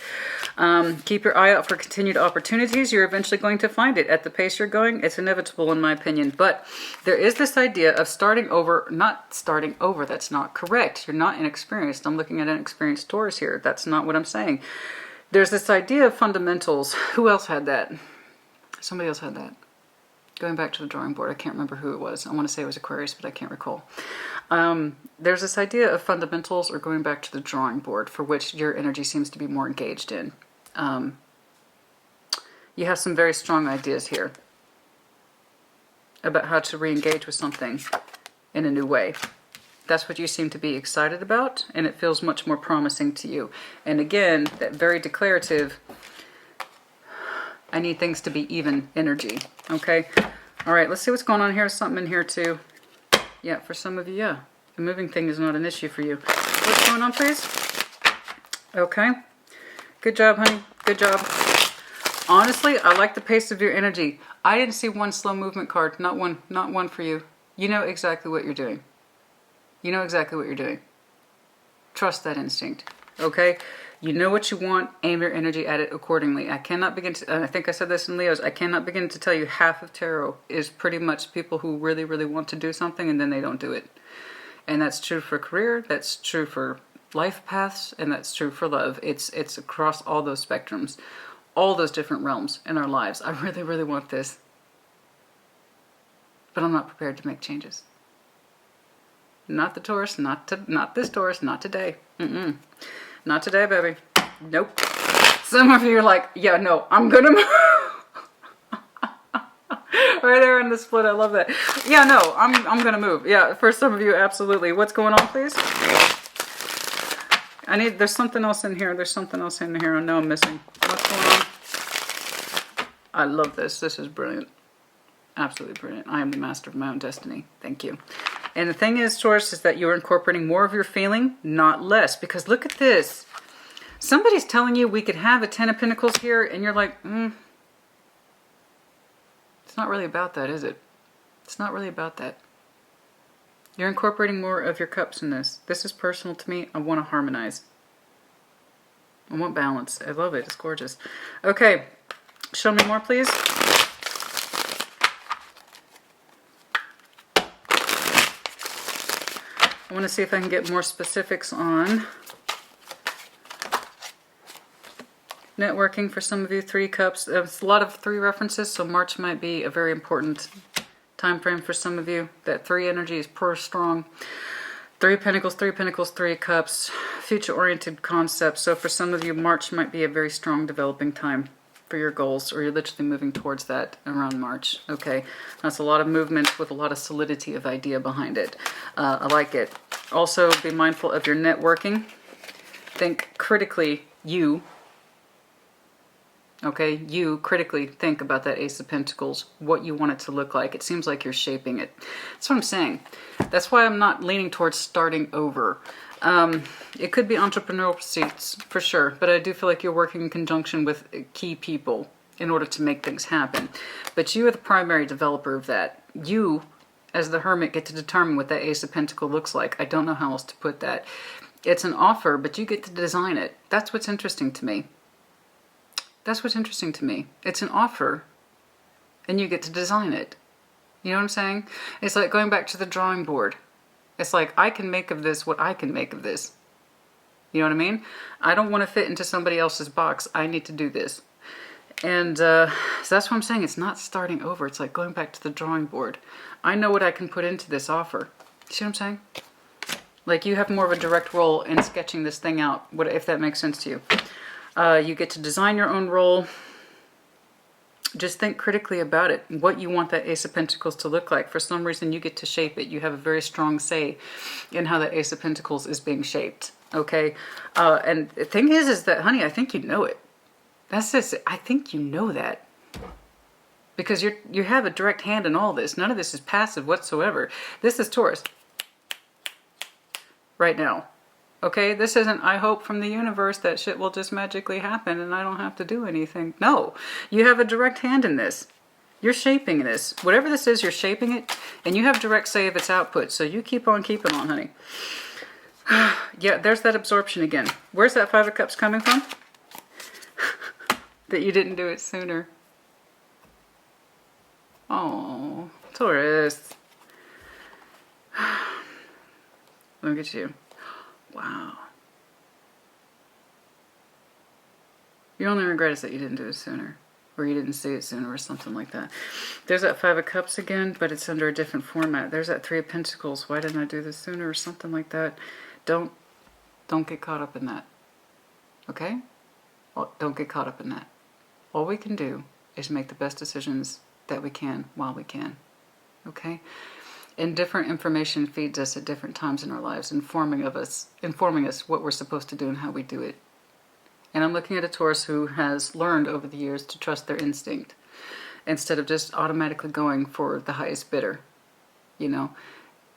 Keep your eye out for continued opportunities. You're eventually going to find it. At the pace you're going, it's inevitable in my opinion. But there is this idea of starting over, not starting over. That's not correct. You're not inexperienced. I'm looking at an experienced Taurus here. That's not what I'm saying. There's this idea of fundamentals. Who else had that? Somebody else had that. Going back to the drawing board. I can't remember who it was. I want to say it was Aquarius, but I can't recall. There's this idea of fundamentals, or going back to the drawing board, for which your energy seems to be more engaged in. You have some very strong ideas here about how to re-engage with something in a new way. That's what you seem to be excited about, and it feels much more promising to you. And again, that very declarative, I need things to be even energy. Okay? All right, let's see what's going on here. Something in here too. Yeah, for some of you, yeah. The moving thing is not an issue for you. What's going on, please? Okay. Good job, honey. Good job. Honestly, I like the pace of your energy. I didn't see one slow movement card. Not one. Not one for you. You know exactly what you're doing. You know exactly what you're doing. Trust that instinct. Okay? You know what you want. Aim your energy at it accordingly. I cannot begin to, and I think I said this in Leo's, I cannot begin to tell you half of tarot is pretty much people who really, really want to do something and then they don't do it. And that's true for career. That's true for life paths. And that's true for love. It's across all those spectrums. All those different realms in our lives. I really, really want this. But I'm not prepared to make changes. Not the Taurus, not this Taurus, not today. Not today, baby. Nope. Some of you are like, yeah, no, I'm gonna move. Right there in the split, I love that. Yeah, no, I'm gonna move. Yeah, for some of you, absolutely. What's going on, please? There's something else in here. There's something else in here I know I'm missing. What's going on? I love this. This is brilliant. Absolutely brilliant. I am the master of my own destiny. Thank you. And the thing is, Taurus, is that you're incorporating more of your feeling, not less. Because look at this. Somebody's telling you we could have a 10 of Pentacles here, and you're like, it's not really about that, is it? It's not really about that. You're incorporating more of your cups in this. This is personal to me. I want to harmonize. I want balance. I love it. It's gorgeous. Okay. Show me more, please. I want to see if I can get more specifics on networking for some of you. 3 cups. There's a lot of 3 references, so March might be a very important time frame for some of you. That 3 energy is per strong. 3 Pentacles, 3 Pentacles, 3 Cups, future-oriented concepts. So for some of you, March might be a very strong developing time for your goals, or you're literally moving towards that around March. Okay, that's a lot of movement with a lot of solidity of idea behind it. I like it. Also, be mindful of your networking. Think critically, you. Okay, you critically think about that Ace of Pentacles, what you want it to look like. It seems like you're shaping it. That's what I'm saying. That's why I'm not leaning towards starting over. It could be entrepreneurial pursuits, for sure, but I do feel like you're working in conjunction with key people in order to make things happen. But you are the primary developer of that. You, as the Hermit, get to determine what that Ace of Pentacles looks like. I don't know how else to put that. It's an offer, but you get to design it. That's what's interesting to me. That's what's interesting to me. It's an offer, and you get to design it. You know what I'm saying? It's like going back to the drawing board. It's like, I can make of this what I can make of this. You know what I mean? I don't want to fit into somebody else's box. I need to do this. And so that's what I'm saying. It's not starting over. It's like going back to the drawing board. I know what I can put into this offer. See what I'm saying? Like, you have more of a direct role in sketching this thing out, if that makes sense to you. You get to design your own role. Just think critically about it. What you want that Ace of Pentacles to look like. For some reason, you get to shape it. You have a very strong say in how that Ace of Pentacles is being shaped. Okay? And the thing is that, honey, I think you know it. That's just, I think you know that. Because you have a direct hand in all this. None of this is passive whatsoever. This is Taurus. Right now. Okay, this isn't, I hope from the universe that shit will just magically happen and I don't have to do anything. No, you have a direct hand in this. You're shaping this. Whatever this is, you're shaping it, and you have direct say of its output. So you keep on keeping on, honey. Yeah, there's that absorption again. Where's that 5 of Cups coming from? That you didn't do it sooner. Oh, Taurus. Look at you. Wow. Your only regret is that you didn't do it sooner. Or you didn't see it sooner or something like that. There's that 5 of Cups again, but it's under a different format. There's that 3 of Pentacles. Why didn't I do this sooner or something like that? Don't get caught up in that. Okay? Well, don't get caught up in that. All we can do is make the best decisions that we can while we can. Okay? And different information feeds us at different times in our lives, informing us what we're supposed to do and how we do it. And I'm looking at a Taurus who has learned over the years to trust their instinct instead of just automatically going for the highest bidder, you know.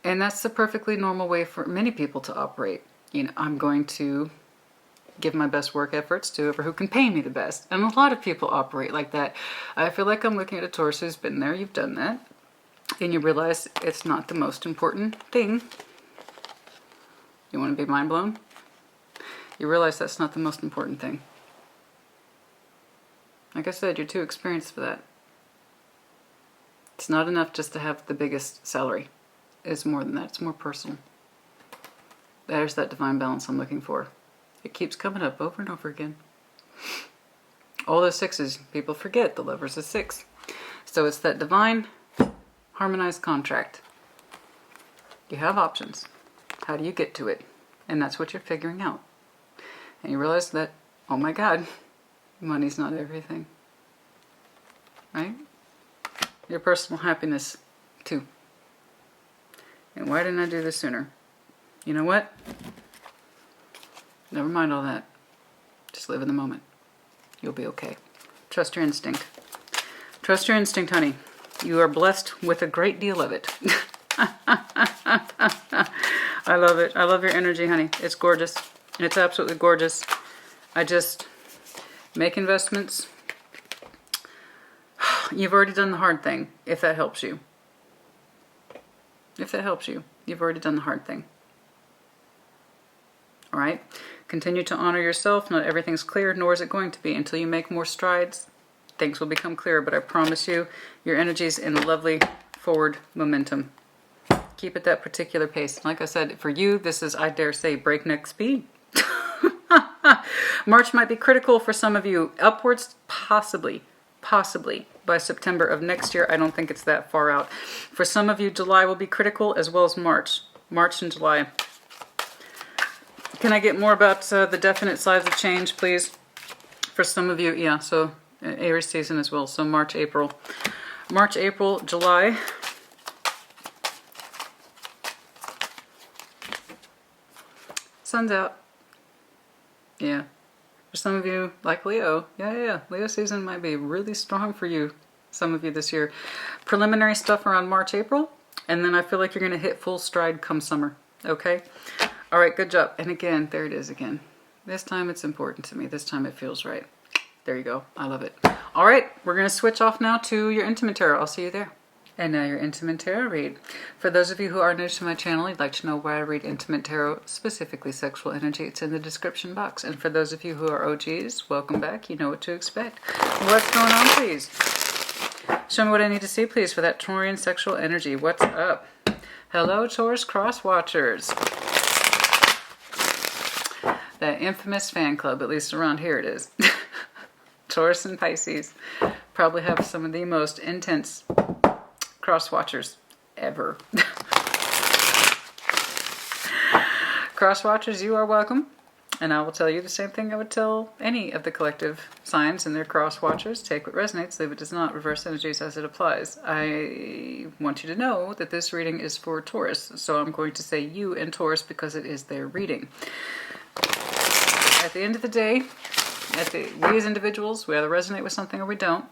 And that's the perfectly normal way for many people to operate. You know, I'm going to give my best work efforts to whoever who can pay me the best. And a lot of people operate like that. I feel like I'm looking at a Taurus who's been there. You've done that. And you realize it's not the most important thing. You want to be mind blown? You realize that's not the most important thing. Like I said, you're too experienced for that. It's not enough just to have the biggest salary. It's more than that. It's more personal. There's that divine balance I'm looking for. It keeps coming up over and over again. All those 6s, people forget the Lover's a 6. So it's that divine harmonized contract. You have options. How do you get to it? And that's what you're figuring out. And you realize that, oh my God, money's not everything. Right? Your personal happiness, too. And why didn't I do this sooner? You know what? Never mind all that. Just live in the moment. You'll be okay. Trust your instinct. Trust your instinct, honey. You are blessed with a great deal of it. I love it. I love your energy, honey. It's gorgeous. It's absolutely gorgeous. I just make investments. You've already done the hard thing, if that helps you. If that helps you, you've already done the hard thing. All right? Continue to honor yourself. Not everything's clear, nor is it going to be. Until you make more strides, things will become clearer. But I promise you, your energy's in lovely forward momentum. Keep at that particular pace. Like I said, for you, this is, I dare say, breakneck speed. March might be critical for some of you. Upwards, possibly by September of next year. I don't think it's that far out. For some of you, July will be critical, as well as March. March and July. Can I get more about the definite size of change, please? For some of you, yeah, so Aries season as well. So March, April. March, April, July. Sun's out. Yeah. For some of you, like Leo, yeah, Leo season might be really strong for you, some of you this year. Preliminary stuff around March, April, and then I feel like you're going to hit full stride come summer, okay? All right, good job. And again, there it is again. This time it's important to me. This time it feels right. There you go. I love it. All right, we're going to switch off now to your Intimate Tarot. I'll see you there. And now your Intimate Tarot read. For those of you who are new to my channel, you'd like to know where I read Intimate Tarot, specifically sexual energy, it's in the description box. And for those of you who are OGs, welcome back. You know what to expect. What's going on, please? Show me what I need to see, please, for that Taurian sexual energy. What's up? Hello, Taurus cross watchers. That infamous fan club, at least around here it is. Taurus and Pisces probably have some of the most intense cross watchers ever. Cross watchers, you are welcome. And I will tell you the same thing I would tell any of the collective signs and their cross watchers. Take what resonates, leave what does not. Reverse energies as it applies. I want you to know that this reading is for Taurus. So I'm going to say you and Taurus because it is their reading. At the end of the day, we as individuals, we either resonate with something or we don't.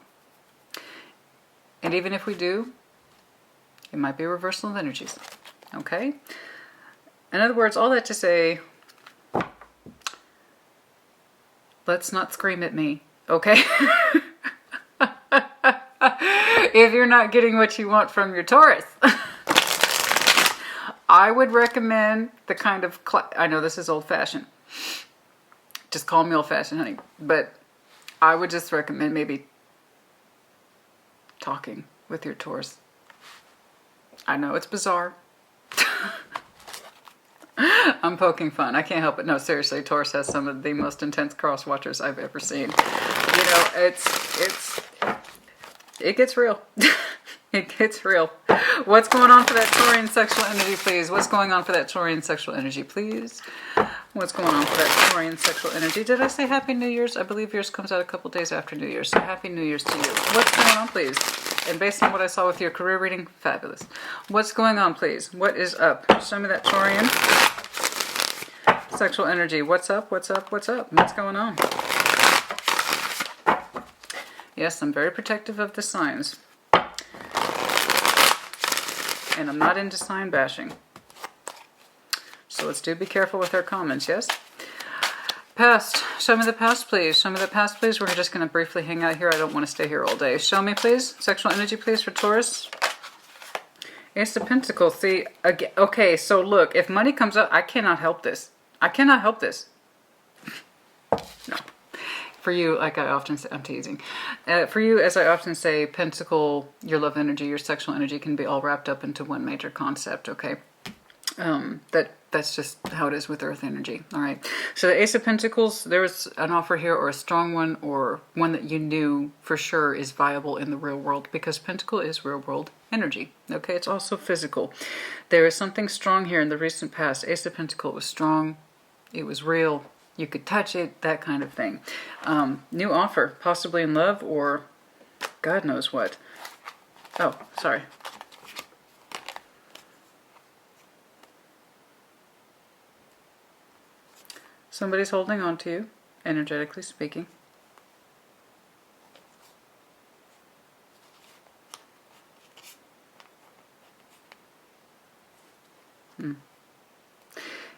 And even if we do, it might be a reversal of energies. Okay? In other words, all that to say, let's not scream at me, okay? If you're not getting what you want from your Taurus. I would recommend the kind of, I know this is old-fashioned. Just call me old-fashioned, honey. But I would just recommend maybe talking with your Taurus. I know it's bizarre. I'm poking fun. I can't help it. No, seriously, Taurus has some of the most intense cross watchers I've ever seen. You know, it gets real. It gets real. What's going on for that Taurian sexual energy, please? What's going on for that Taurian sexual energy, please? What's going on for that Taurian sexual energy? Did I say Happy New Year's? I believe yours comes out a couple days after New Year's. So Happy New Year's to you. What's going on, please? And based on what I saw with your career reading, fabulous. What's going on, please? What is up? Show me that Taurian sexual energy. What's up? What's up? What's up? What's going on? Yes, I'm very protective of the signs. And I'm not into sign bashing. So let's do be careful with our comments, yes? Past. Show me the past, please. Show me the past, please. We're just going to briefly hang out here. I don't want to stay here all day. Show me, please. Sexual energy, please, for Taurus. Ace of Pentacles. See, again, okay, so look. If money comes up, I cannot help this. I cannot help this. No. For you, like I often say, I'm teasing. For you, as I often say, Pentacle, your love energy, your sexual energy can be all wrapped up into one major concept, okay? That's just how it is with Earth energy. All right. So the Ace of Pentacles, there was an offer here, or a strong one, or one that you knew for sure is viable in the real world, because Pentacle is real world energy. Okay. It's also physical. There is something strong here in the recent past. Ace of Pentacles was strong. It was real. You could touch it, that kind of thing. New offer, possibly in love or God knows what. Oh, sorry. Somebody's holding on to you, energetically speaking.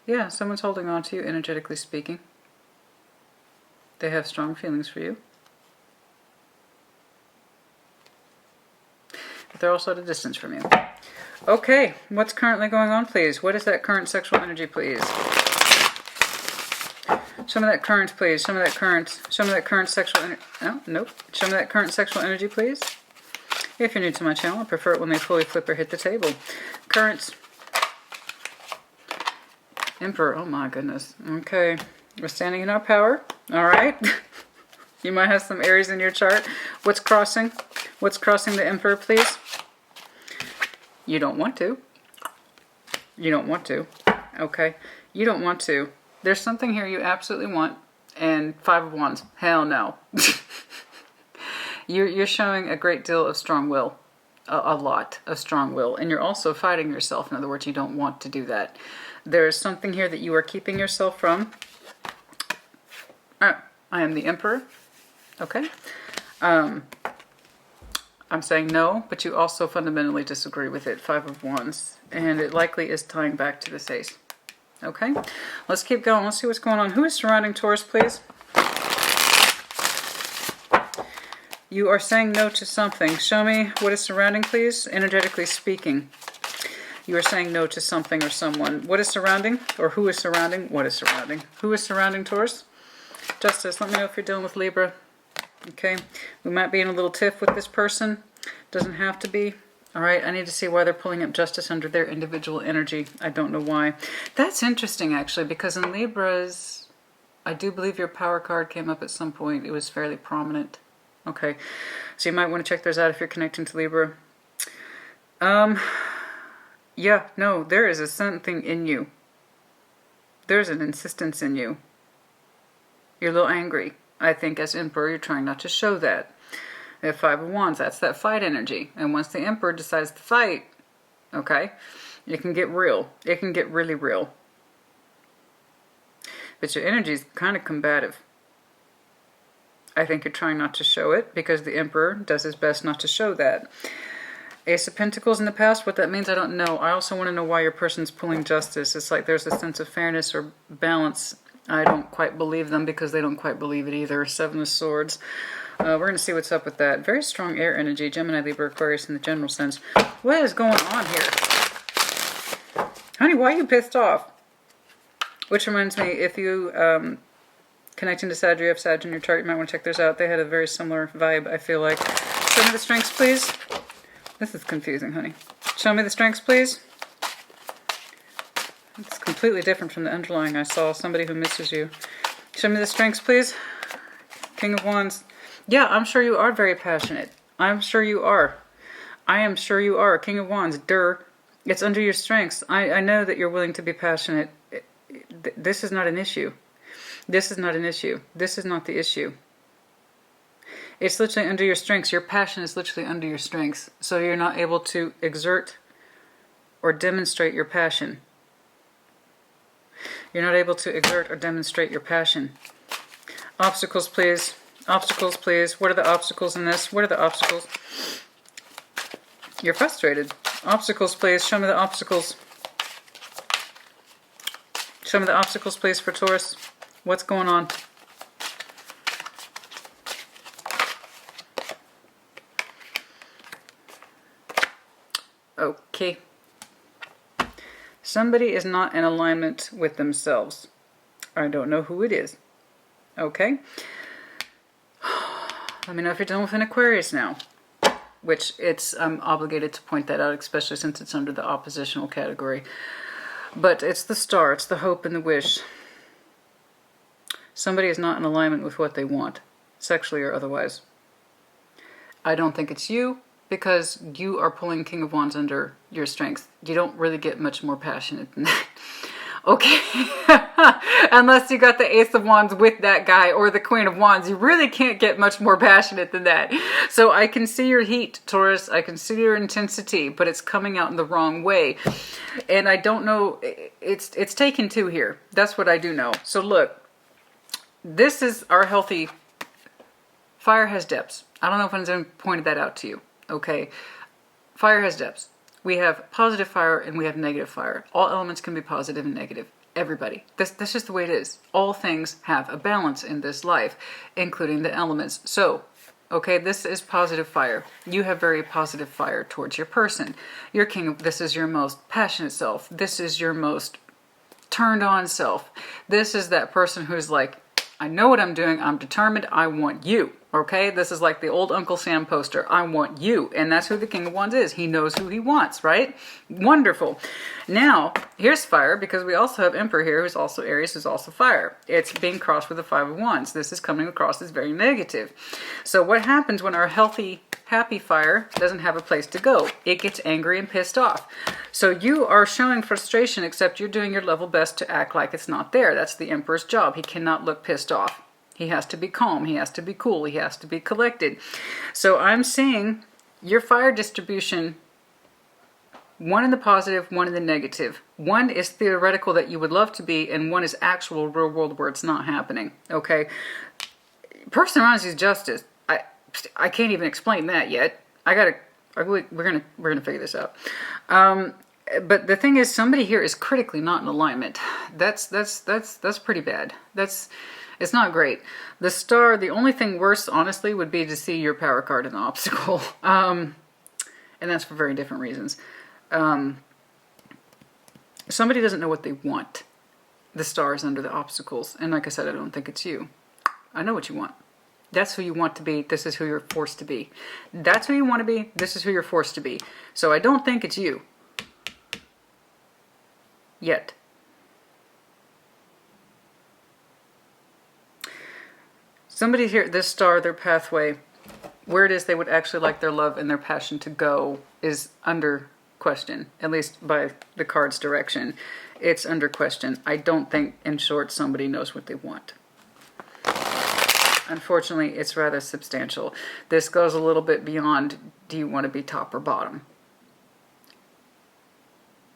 Yeah, someone's holding on to you, energetically speaking. They have strong feelings for you. But they're also at a distance from you. Okay, what's currently going on, please? What is that current sexual energy, please? Show me that current, please. Show me that current. Show me that current sexual energy. Oh, nope. Show me that current sexual energy, please. If you're new to my channel, I prefer it when they fully flip or hit the table. Current. Emperor. Oh my goodness. Okay. We're standing in our power. All right. You might have some Aries in your chart. What's crossing? What's crossing the Emperor, please? You don't want to. You don't want to. Okay. You don't want to. There's something here you absolutely want, and Five of Wands, hell no. You're showing a great deal of strong will, a lot of strong will, and you're also fighting yourself. In other words, you don't want to do that. There's something here that you are keeping yourself from. I am the Emperor, okay? I'm saying no, but you also fundamentally disagree with it, Five of Wands, and it likely is tying back to this Ace. Okay, let's keep going. Let's see what's going on. Who is surrounding Taurus, please? You are saying no to something. Show me what is surrounding, please. Energetically speaking, you are saying no to something or someone. What is surrounding? Or who is surrounding? What is surrounding? Who is surrounding Taurus? Justice, let me know if you're dealing with Libra. Okay, we might be in a little tiff with this person. Doesn't have to be. All right, I need to see why they're pulling up Justice under their individual energy. I don't know why. That's interesting, actually, because in Libras, I do believe your power card came up at some point. It was fairly prominent. Okay, so you might want to check those out if you're connecting to Libra. Yeah, no, there is something in you. There's an insistence in you. You're a little angry. I think as Emperor, you're trying not to show that. The Five of Wands, that's that fight energy. And once the Emperor decides to fight, okay, it can get real. It can get really real. But your energy is kind of combative. I think you're trying not to show it because the Emperor does his best not to show that. Ace of Pentacles in the past, what that means, I don't know. I also want to know why your person's pulling Justice. It's like there's a sense of fairness or balance. I don't quite believe them because they don't quite believe it either. Seven of Swords. We're going to see what's up with that. Very strong air energy. Gemini, Libra, Aquarius in the general sense. What is going on here? Honey, why are you pissed off? Which reminds me, if you connecting to Sag, you have Sag in your chart, you might want to check theirs out. They had a very similar vibe, I feel like. Show me the strengths, please. This is confusing, honey. Show me the strengths, please. It's completely different from the underlying I saw. Somebody who misses you. Show me the strengths, please. King of Wands. Yeah, I'm sure you are very passionate. I'm sure you are. I am sure you are. King of Wands. Durr. It's under your strengths. I know that you're willing to be passionate. This is not an issue. This is not an issue. This is not the issue. It's literally under your strengths. Your passion is literally under your strengths. So you're not able to exert or demonstrate your passion. You're not able to exert or demonstrate your passion. Obstacles, please. Obstacles, please. What are the obstacles in this? What are the obstacles? You're frustrated. Obstacles, please. Show me the obstacles. Show me the obstacles, please, for Taurus. What's going on? Okay. Somebody is not in alignment with themselves. I don't know who it is. Okay. Let me know if you're dealing with an Aquarius now. Which I'm obligated to point that out, especially since it's under the oppositional category. But it's the star, it's the hope and the wish. Somebody is not in alignment with what they want, sexually or otherwise. I don't think it's you, because you are pulling King of Wands under your strength. You don't really get much more passionate than that. Okay, unless you got the Ace of Wands with that guy or the Queen of Wands, you really can't get much more passionate than that. So I can see your heat, Taurus. I can see your intensity, but it's coming out in the wrong way. And I don't know, it's taken two here. That's what I do know. So look, this is our healthy, fire has depths. I don't know if anyone's pointed that out to you. Okay, fire has depths. We have positive fire and we have negative fire. All elements can be positive and negative. Everybody. That's just the way it is. All things have a balance in this life, including the elements. So, okay, this is positive fire. You have very positive fire towards your person. Your king, this is your most passionate self. This is your most turned on self. This is that person who's like, I know what I'm doing. I'm determined. I want you. Okay, this is like the old Uncle Sam poster. I want you. And that's who the King of Wands is. He knows who he wants, right? Wonderful. Now, here's fire, because we also have Emperor here, who's also Aries, who's also fire. It's being crossed with the Five of Wands. This is coming across as very negative. So what happens when our healthy, happy fire doesn't have a place to go? It gets angry and pissed off. So you are showing frustration, except you're doing your level best to act like it's not there. That's the Emperor's job. He cannot look pissed off. He has to be calm. He has to be cool. He has to be collected. So I'm seeing your fire distribution, one in the positive, one in the negative. One is theoretical that you would love to be, and one is actual real world where it's not happening. Okay? Person around you is justice. I can't even explain that yet. We're gonna figure this out. But the thing is, somebody here is critically not in alignment. That's pretty bad. It's not great. The star, the only thing worse, honestly, would be to see your power card in the obstacle. And that's for very different reasons. Somebody doesn't know what they want. The star is under the obstacles. And like I said, I don't think it's you. I know what you want. That's who you want to be. This is who you're forced to be. That's who you want to be. This is who you're forced to be. So I don't think it's you. Yet. Somebody here, this star, their pathway, where it is they would actually like their love and their passion to go is under question, at least by the card's direction. It's under question. I don't think, in short, somebody knows what they want. Unfortunately, it's rather substantial. This goes a little bit beyond, do you want to be top or bottom?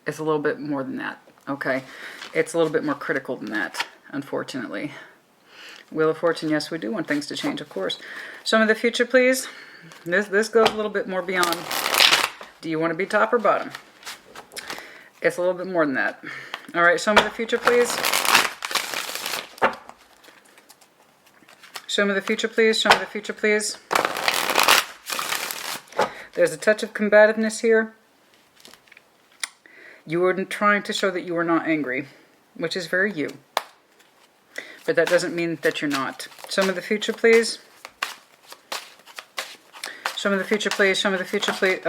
It's a little bit more than that, okay? It's a little bit more critical than that, unfortunately. Wheel of Fortune, yes, we do want things to change, of course. Show me the future, please. This goes a little bit more beyond, do you want to be top or bottom? It's a little bit more than that. All right, show me the future, please. Show me the future, please. Show me the future, please. There's a touch of combativeness here. You were trying to show that you were not angry, which is very you. But that doesn't mean that you're not. Show me the future, please. Show me the future, please. Show me the future, please.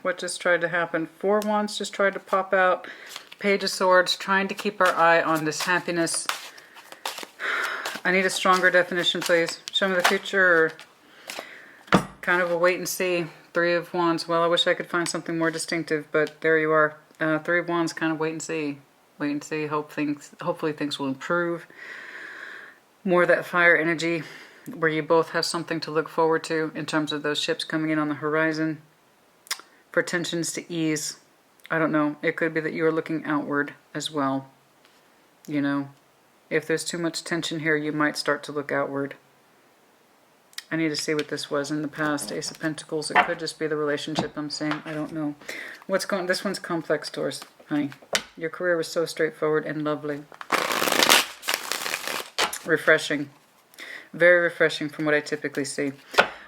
What just tried to happen? Four Wands just tried to pop out. Page of Swords, trying to keep our eye on this happiness. I need a stronger definition, please. Show me the future. Or kind of a wait and see. Three of Wands. Well, I wish I could find something more distinctive, but there you are. Three of Wands, kind of wait and see. Wait and see. Hopefully things will improve. More of that fire energy where you both have something to look forward to in terms of those ships coming in on the horizon. For tensions to ease. I don't know. It could be that you are looking outward as well. You know, if there's too much tension here, you might start to look outward. I need to see what this was in the past. Ace of Pentacles. It could just be the relationship I'm saying. I don't know. This one's complex, Taurus, honey. Your career was so straightforward and lovely. Refreshing. Very refreshing from what I typically see.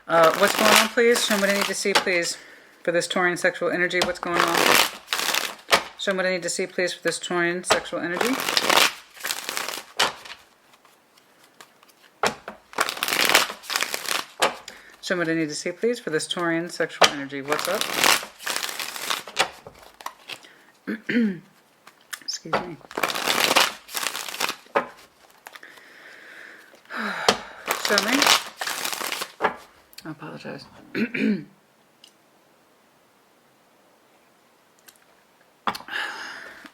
What's going on, please? Show me what I need to see, please, for this Taurian sexual energy. What's going on? Show me what I need to see, please, for this Taurian sexual energy. Show me what I need to see, please, for this Taurian sexual energy. What's up? Excuse me. Show me. I apologize.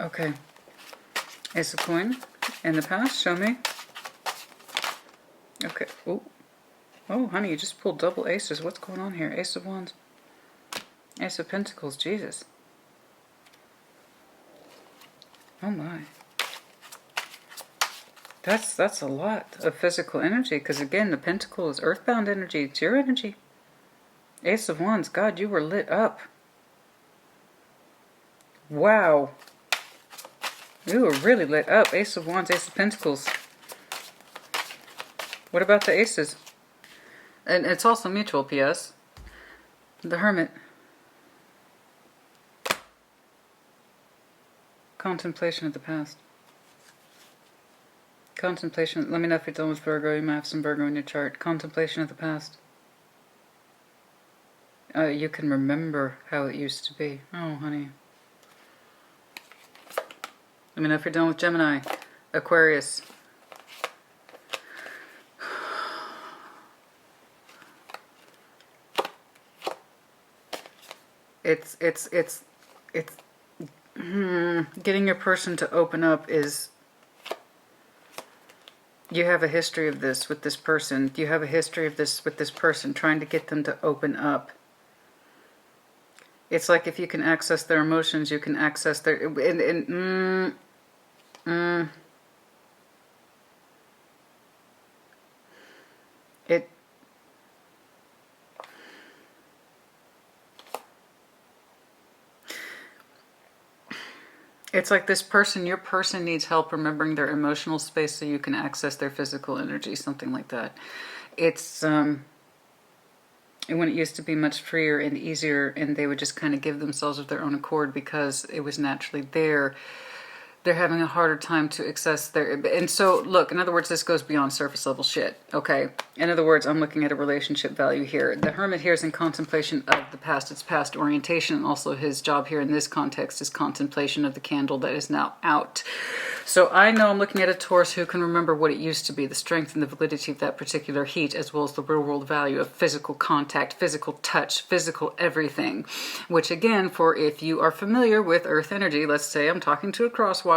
Okay. Ace of coin in the past. Show me. Okay. Oh. Oh, honey, you just pulled double aces. What's going on here? Ace of wands. Ace of pentacles. Jesus. Oh my. That's a lot of physical energy, because again, the pentacle is earthbound energy. It's your energy. Ace of wands. God, you were lit up. Wow. You were really lit up. Ace of wands, ace of pentacles. What about the aces? And it's also mutual, P.S. The hermit. Contemplation of the past. Contemplation. Let me know if you're done with Virgo. You might have some Virgo in your chart. Contemplation of the past. You can remember how it used to be. Oh, honey. Let me know if you're done with Gemini. Aquarius. It's getting your person to open up is, you have a history of this with this person. You have a history of this with this person, trying to get them to open up. It's like if you can access their emotions, you can access their... It's like this person, your person needs help remembering their emotional space so you can access their physical energy, something like that. It's, when it used to be much freer and easier, and they would just kind of give themselves of their own accord because it was naturally there. They're having a harder time to access their... And so, look, in other words, this goes beyond surface level shit, okay? In other words, I'm looking at a relationship value here. The hermit here is in contemplation of the past, its past orientation. And also his job here in this context is contemplation of the candle that is now out. So I know I'm looking at a Taurus who can remember what it used to be, the strength and the validity of that particular heat, as well as the real world value of physical contact, physical touch, physical everything. Which again, for if you are familiar with earth energy, let's say I'm talking to a cross watcher,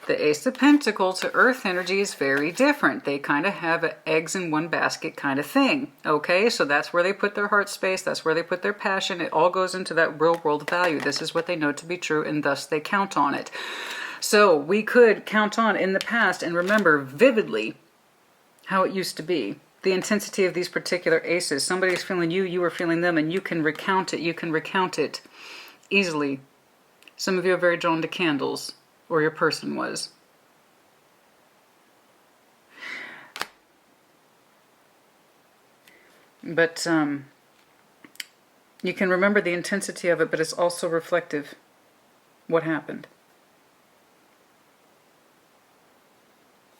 the Ace of Pentacles to earth energy is very different. They kind of have an eggs in one basket kind of thing. Okay, so that's where they put their heart space, that's where they put their passion. It all goes into that real world value. This is what they know to be true, and thus they count on it. So we could count on in the past and remember vividly how it used to be. The intensity of these particular aces. Somebody's feeling you, you are feeling them, and you can recount it. You can recount it easily. Some of you are very drawn to candles, or your person was. But you can remember the intensity of it, but it's also reflective. What happened?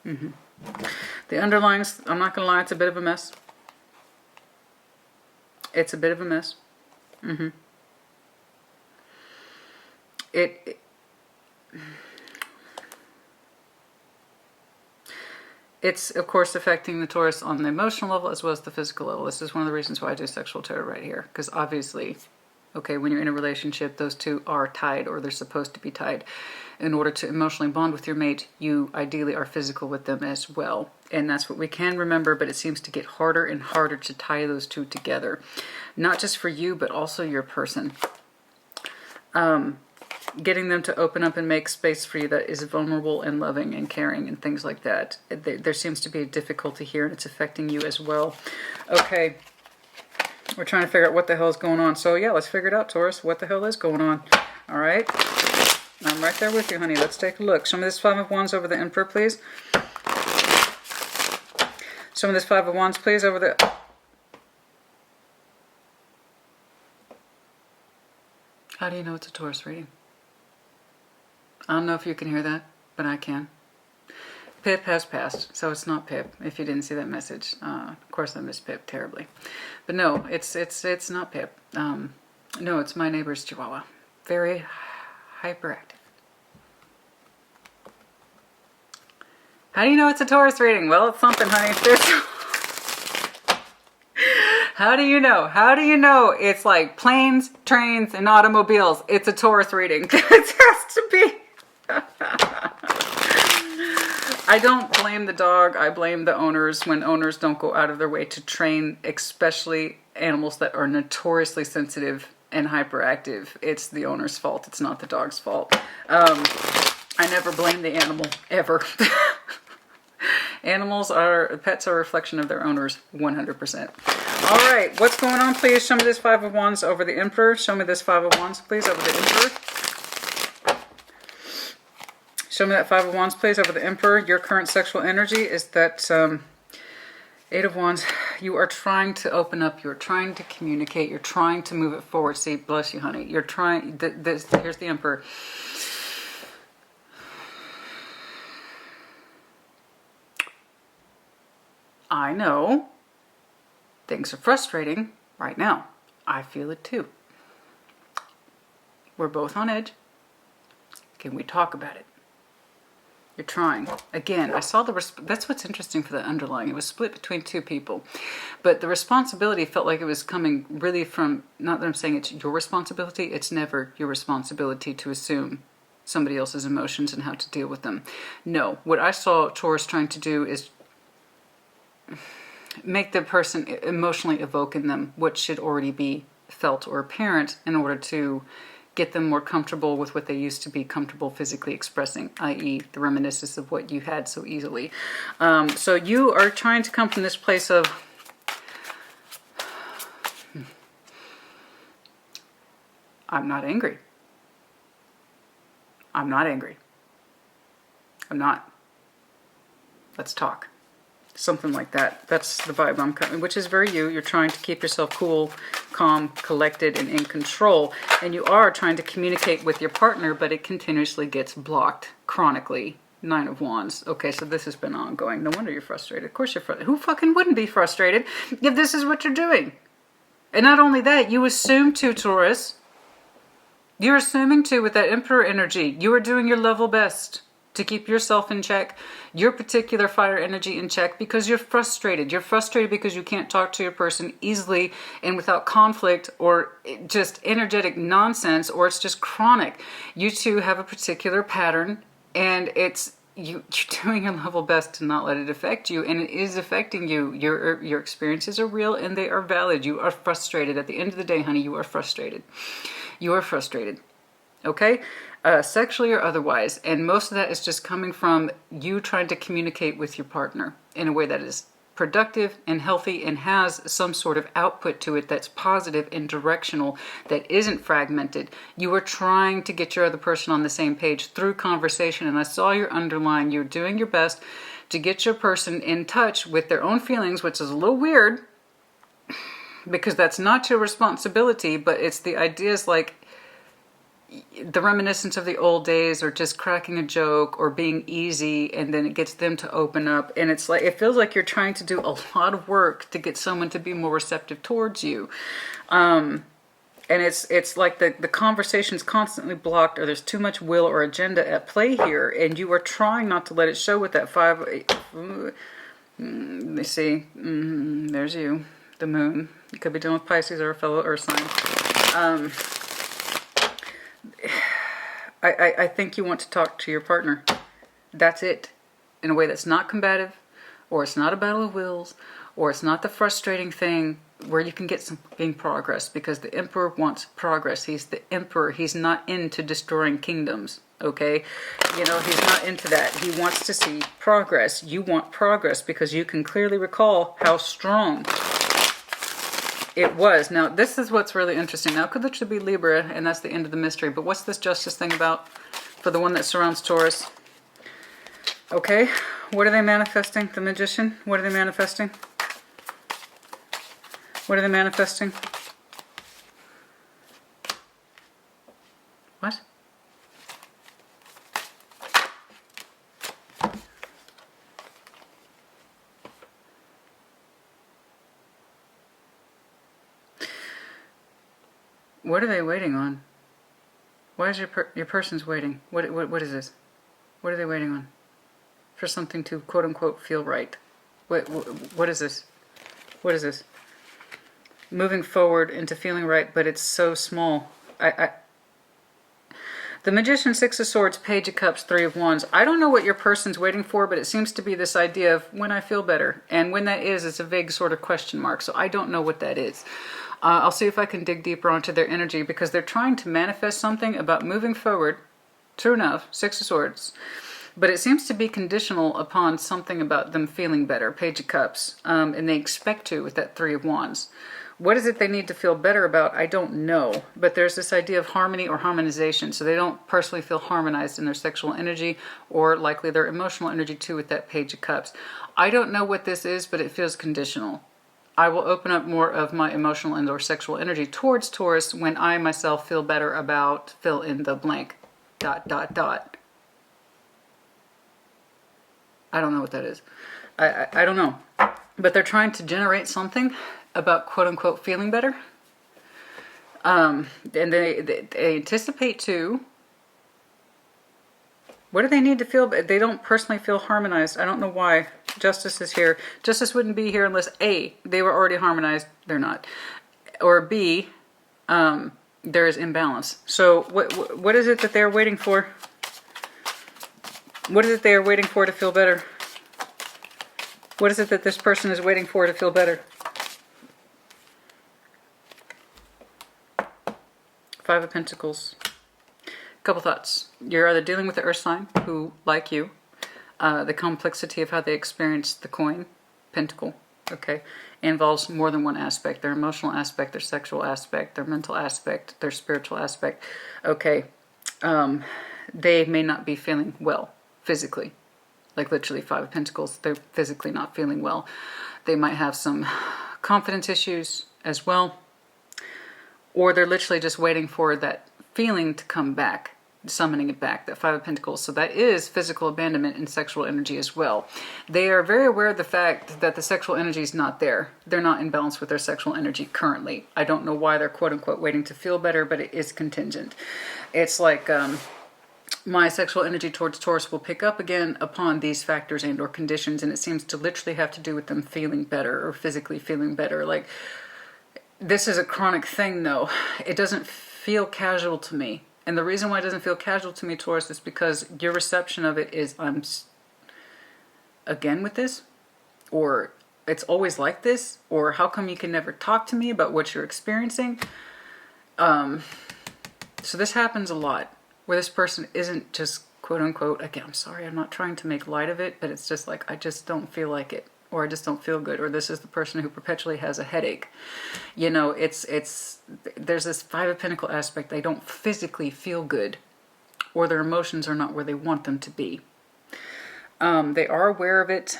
The underlyings, I'm not going to lie, it's a bit of a mess. It's a bit of a mess. It's, of course, affecting the Taurus on the emotional level as well as the physical level. This is one of the reasons why I do sexual tarot right here. Because obviously, okay, when you're in a relationship, those two are tied, or they're supposed to be tied. In order to emotionally bond with your mate, you ideally are physical with them as well. And that's what we can remember, but it seems to get harder and harder to tie those two together. Not just for you, but also your person. Getting them to open up and make space for you that is vulnerable and loving and caring and things like that. There seems to be a difficulty here, and it's affecting you as well. Okay, we're trying to figure out what the hell is going on. So yeah, let's figure it out, Taurus. What the hell is going on? All right, I'm right there with you, honey. Let's take a look. Show me this Five of Wands over the Emperor, please. Show me this Five of Wands, please, over the... How do you know it's a Taurus reading? I don't know if you can hear that, but I can. Pip has passed, so it's not Pip, if you didn't see that message. Of course I miss Pip terribly. But no, it's not Pip. No, it's my neighbor's Chihuahua. Very hyperactive. How do you know it's a Taurus reading? Well, it's something, honey. How do you know? How do you know it's like planes, trains, and automobiles? It's a Taurus reading. It has to be. I don't blame the dog. I blame the owners when owners don't go out of their way to train, especially animals that are notoriously sensitive and hyperactive. It's the owner's fault. It's not the dog's fault. I never blame the animal, ever. Pets are a reflection of their owners, 100%. All right, what's going on, please? Show me this Five of Wands over the Emperor. Show me this Five of Wands, please, over the Emperor. Show me that Five of Wands, please, over the Emperor. Your current sexual energy is that Eight of Wands. You are trying to open up. You're trying to communicate. You're trying to move it forward. See, bless you, honey. You're trying. Here's the Emperor. I know things are frustrating right now. I feel it too. We're both on edge. Can we talk about it? You're trying. Again, I saw that's what's interesting for the underlying. It was split between two people. But the responsibility felt like it was coming really from, not that I'm saying it's your responsibility, it's never your responsibility to assume somebody else's emotions and how to deal with them. No, what I saw Taurus trying to do is make the person emotionally evoke in them what should already be felt or apparent in order to get them more comfortable with what they used to be comfortable physically expressing, i.e. the reminiscence of what you had so easily. So you are trying to come from this place of, I'm not angry. I'm not angry. I'm not. Let's talk. Something like that. That's the vibe I'm coming, which is very you. You're trying to keep yourself cool, calm, collected, and in control. And you are trying to communicate with your partner, but it continuously gets blocked chronically. Nine of Wands. Okay, so this has been ongoing. No wonder you're frustrated. Of course you're frustrated. Who fucking wouldn't be frustrated if this is what you're doing? And not only that, you assume to, Taurus. You're assuming to with that Emperor energy. You are doing your level best to keep yourself in check, your particular fire energy in check, because you're frustrated. You're frustrated because you can't talk to your person easily and without conflict or just energetic nonsense, or it's just chronic. You two have a particular pattern, and you're doing your level best to not let it affect you, and it is affecting you. Your experiences are real and they are valid. You are frustrated. At the end of the day, honey, you are frustrated. You are frustrated. Okay? Sexually or otherwise. And most of that is just coming from you trying to communicate with your partner in a way that is productive and healthy and has some sort of output to it that's positive and directional, that isn't fragmented. You are trying to get your other person on the same page through conversation. And I saw your underlying. You're doing your best to get your person in touch with their own feelings, which is a little weird because that's not your responsibility, but it's the ideas like the reminiscence of the old days, or just cracking a joke or being easy, and then it gets them to open up. And it's like, it feels like you're trying to do a lot of work to get someone to be more receptive towards you. And it's like the conversation's constantly blocked, or there's too much will or agenda at play here, and you are trying not to let it show with that five. They see, there's you, the moon. You could be dealing with Pisces or a fellow earth sign. I think you want to talk to your partner. That's it. In a way that's not combative, or it's not a battle of wills, or it's not the frustrating thing where you can get some progress, because the Emperor wants progress. He's the Emperor. He's not into destroying kingdoms, okay? You know, he's not into that. He wants to see progress. You want progress because you can clearly recall how strong it was. Now, this is what's really interesting. Now, it could literally be Libra, and that's the end of the mystery. But what's this justice thing about for the one that surrounds Taurus? Okay, what are they manifesting? The Magician? What are they manifesting? What are they manifesting? What? What are they waiting on? Why is your person's waiting? What is this? What are they waiting on? for something to quote unquote feel right. What is this? What is this? Moving forward into feeling right, but it's so small. The Magician, Six of Swords, Page of Cups, Three of Wands. I don't know what your person's waiting for, but it seems to be this idea of when I feel better. And when that is, it's a vague sort of question mark. So I don't know what that is. I'll see if I can dig deeper onto their energy, because they're trying to manifest something about moving forward. True enough, Six of Swords. But it seems to be conditional upon something about them feeling better, Page of Cups. And they expect to with that Three of Wands. What is it they need to feel better about? I don't know. But there's this idea of harmony or harmonization. So they don't personally feel harmonized in their sexual energy, or likely their emotional energy too with that Page of Cups. I don't know what this is, but it feels conditional. I will open up more of my emotional and or sexual energy towards Taurus when I myself feel better about fill in the blank. ... I don't know what that is. I don't know. But they're trying to generate something about quote unquote feeling better. And they anticipate too. What do they need to feel? They don't personally feel harmonized. I don't know why. Justice is here. Justice wouldn't be here unless A, they were already harmonized. They're not. Or B, there is imbalance. So what is it that they're waiting for? What is it they are waiting for to feel better? What is it that this person is waiting for to feel better? Five of Pentacles. Couple thoughts. You're either dealing with the earth sign who, like you, the complexity of how they experience the coin, pentacle, okay, involves more than one aspect. Their emotional aspect, their sexual aspect, their mental aspect, their spiritual aspect. Okay, they may not be feeling well physically. Like literally Five of Pentacles, they're physically not feeling well. They might have some confidence issues as well. Or they're literally just waiting for that feeling to come back, summoning it back, that Five of Pentacles. So that is physical abandonment and sexual energy as well. They are very aware of the fact that the sexual energy is not there. They're not in balance with their sexual energy currently. I don't know why they're quote-unquote waiting to feel better, but it is contingent. It's like my sexual energy towards Taurus will pick up again upon these factors and or conditions, and it seems to literally have to do with them feeling better or physically feeling better. Like, this is a chronic thing though. It doesn't feel casual to me. And the reason why it doesn't feel casual to me, Taurus, is because your reception of it is, I'm again with this, or it's always like this, or how come you can never talk to me about what you're experiencing? So this happens a lot, where this person isn't just quote unquote, again, I'm sorry, I'm not trying to make light of it, but it's just like, I just don't feel like it, or I just don't feel good, or this is the person who perpetually has a headache. You know, there's this Five of Pentacles aspect. They don't physically feel good, or their emotions are not where they want them to be. They are aware of it.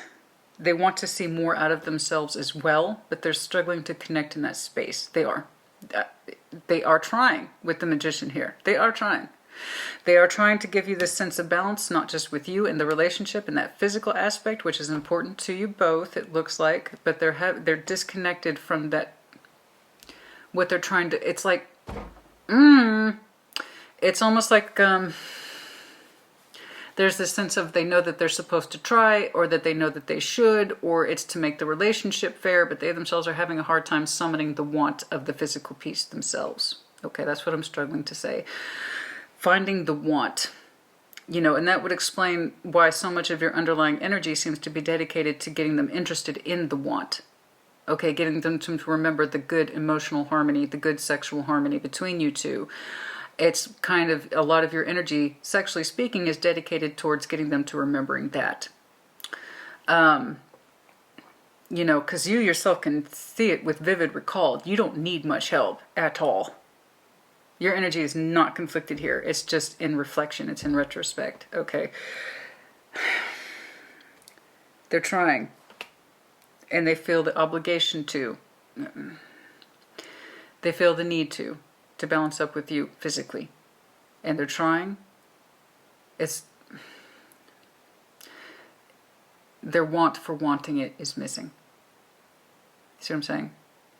They want to see more out of themselves as well, but they're struggling to connect in that space. They are. They are trying with the Magician here. They are trying. They are trying to give you this sense of balance, not just with you in the relationship and that physical aspect, which is important to you both, it looks like, but they're disconnected from that, what they're trying to, it's like, it's almost like there's this sense of they know that they're supposed to try, or that they know that they should, or it's to make the relationship fair, but they themselves are having a hard time summoning the want of the physical piece themselves. Okay, that's what I'm struggling to say. Finding the want, you know, and that would explain why so much of your underlying energy seems to be dedicated to getting them interested in the want. Okay, getting them to remember the good emotional harmony, the good sexual harmony between you two. It's kind of, a lot of your energy, sexually speaking, is dedicated towards getting them to remembering that. You know, because you yourself can see it with vivid recall. You don't need much help at all. Your energy is not conflicted here. It's just in reflection. It's in retrospect. Okay. They're trying. And they feel the obligation to. They feel the need to balance up with you physically. And they're trying. It's their want for wanting it is missing. See what I'm saying?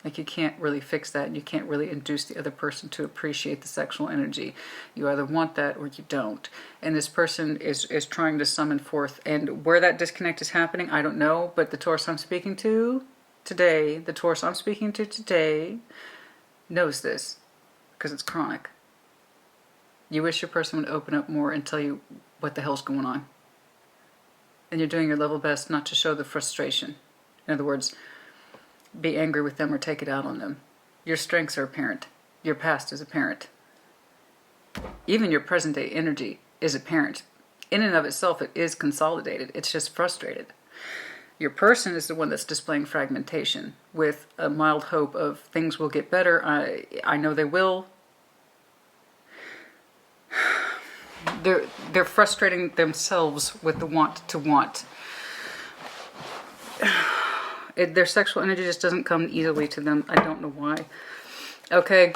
Like you can't really fix that, and you can't really induce the other person to appreciate the sexual energy. You either want that or you don't. And this person is trying to summon forth, and where that disconnect is happening, I don't know, but the Taurus I'm speaking to today, knows this, because it's chronic. You wish your person would open up more and tell you what the hell's going on. And you're doing your level best not to show the frustration. In other words, be angry with them or take it out on them. Your strengths are apparent. Your past is apparent. Even your present day energy is apparent. In and of itself, it is consolidated. It's just frustrated. Your person is the one that's displaying fragmentation with a mild hope of things will get better. I know they will. They're frustrating themselves with the want to want. Their sexual energy just doesn't come easily to them. I don't know why. Okay,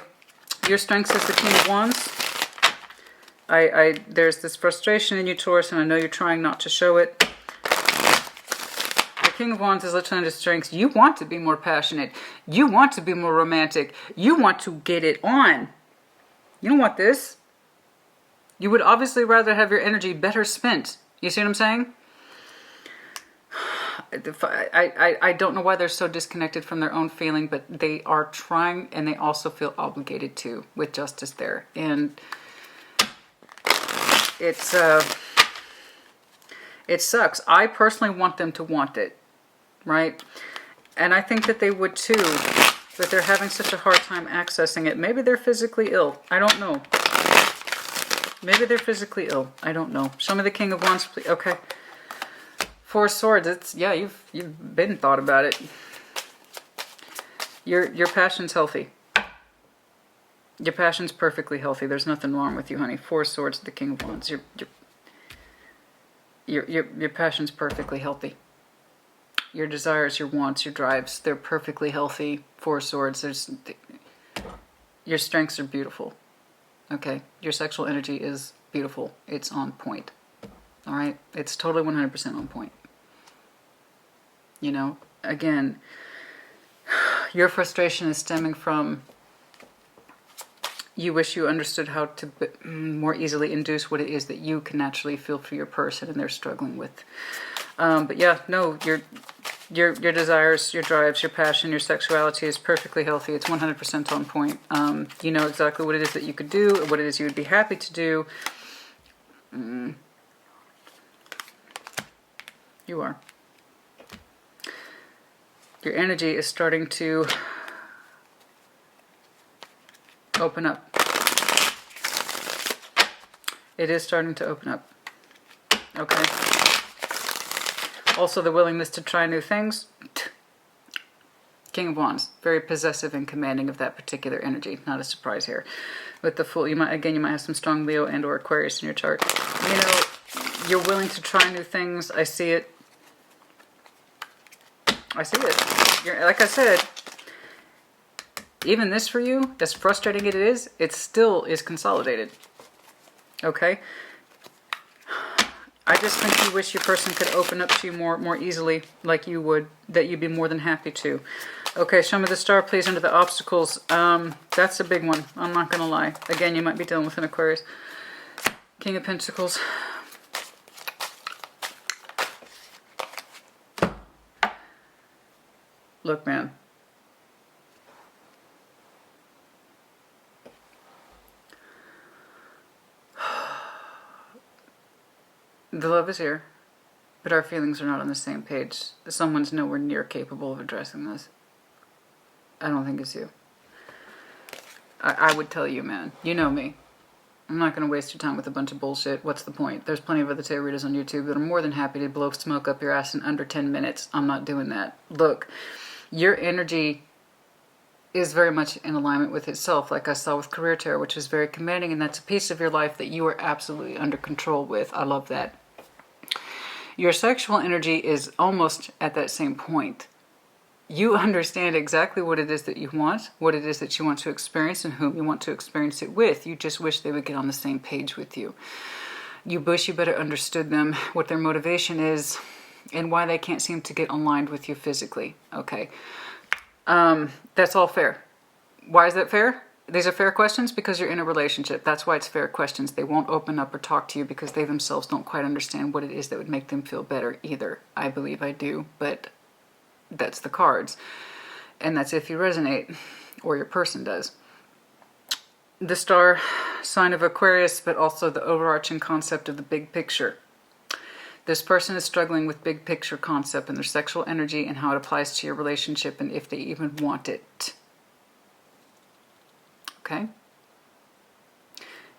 your strengths is the King of Wands. There's this frustration in you, Taurus, and I know you're trying not to show it. The King of Wands is literally under strengths. You want to be more passionate. You want to be more romantic. You want to get it on. You don't want this. You would obviously rather have your energy better spent. You see what I'm saying? I don't know why they're so disconnected from their own feeling, but they are trying, and they also feel obligated to, with justice there. And it sucks. I personally want them to want it, right? And I think that they would too, but they're having such a hard time accessing it. Maybe they're physically ill. I don't know. Maybe they're physically ill. I don't know. Show me the King of Wands, please. Okay. Four of Swords. It's, yeah, you've been thought about it. Your passion's healthy. Your passion's perfectly healthy. There's nothing wrong with you, honey. Four of Swords, the King of Wands. Your passion's perfectly healthy. Your desires, your wants, your drives, they're perfectly healthy. Four of Swords. Your strengths are beautiful. Okay, your sexual energy is beautiful. It's on point. All right, it's totally 100% on point. You know, again, your frustration is stemming from you wish you understood how to more easily induce what it is that you can naturally feel for your person and they're struggling with. But yeah, no, your desires, your drives, your passion, your sexuality is perfectly healthy. It's 100% on point. You know exactly what it is that you could do, what it is you would be happy to do. You are. Your energy is starting to open up. It is starting to open up. Okay. Also, the willingness to try new things. King of Wands, very possessive and commanding of that particular energy. Not a surprise here. With the Fool, you might have some strong Leo and or Aquarius in your chart. You know, you're willing to try new things. I see it. I see it. Like I said, even this for you, as frustrating as it is, it still is consolidated. Okay? I just think you wish your person could open up to you more easily, like you would, that you'd be more than happy to. Okay, show me the star, please, under the obstacles. That's a big one. I'm not going to lie. Again, you might be dealing with an Aquarius. King of Pentacles. Look, man. The love is here, but our feelings are not on the same page. Someone's nowhere near capable of addressing this. I don't think it's you. I would tell you, man. You know me. I'm not going to waste your time with a bunch of bullshit. What's the point? There's plenty of other tarot readers on YouTube that are more than happy to blow smoke up your ass in under 10 minutes. I'm not doing that. Look, your energy is very much in alignment with itself, like I saw with Career Tarot, which is very commanding, and that's a piece of your life that you are absolutely under control with. I love that. Your sexual energy is almost at that same point. You understand exactly what it is that you want, what it is that you want to experience, and whom you want to experience it with. You just wish they would get on the same page with you. You wish you better understood them, what their motivation is, and why they can't seem to get aligned with you physically. Okay. That's all fair. Why is that fair? These are fair questions because you're in a relationship. That's why it's fair questions. They won't open up or talk to you because they themselves don't quite understand what it is that would make them feel better either. I believe I do, but that's the cards. And that's if you resonate, or your person does. The star sign of Aquarius, but also the overarching concept of the big picture. This person is struggling with big picture concept and their sexual energy and how it applies to your relationship and if they even want it. Okay?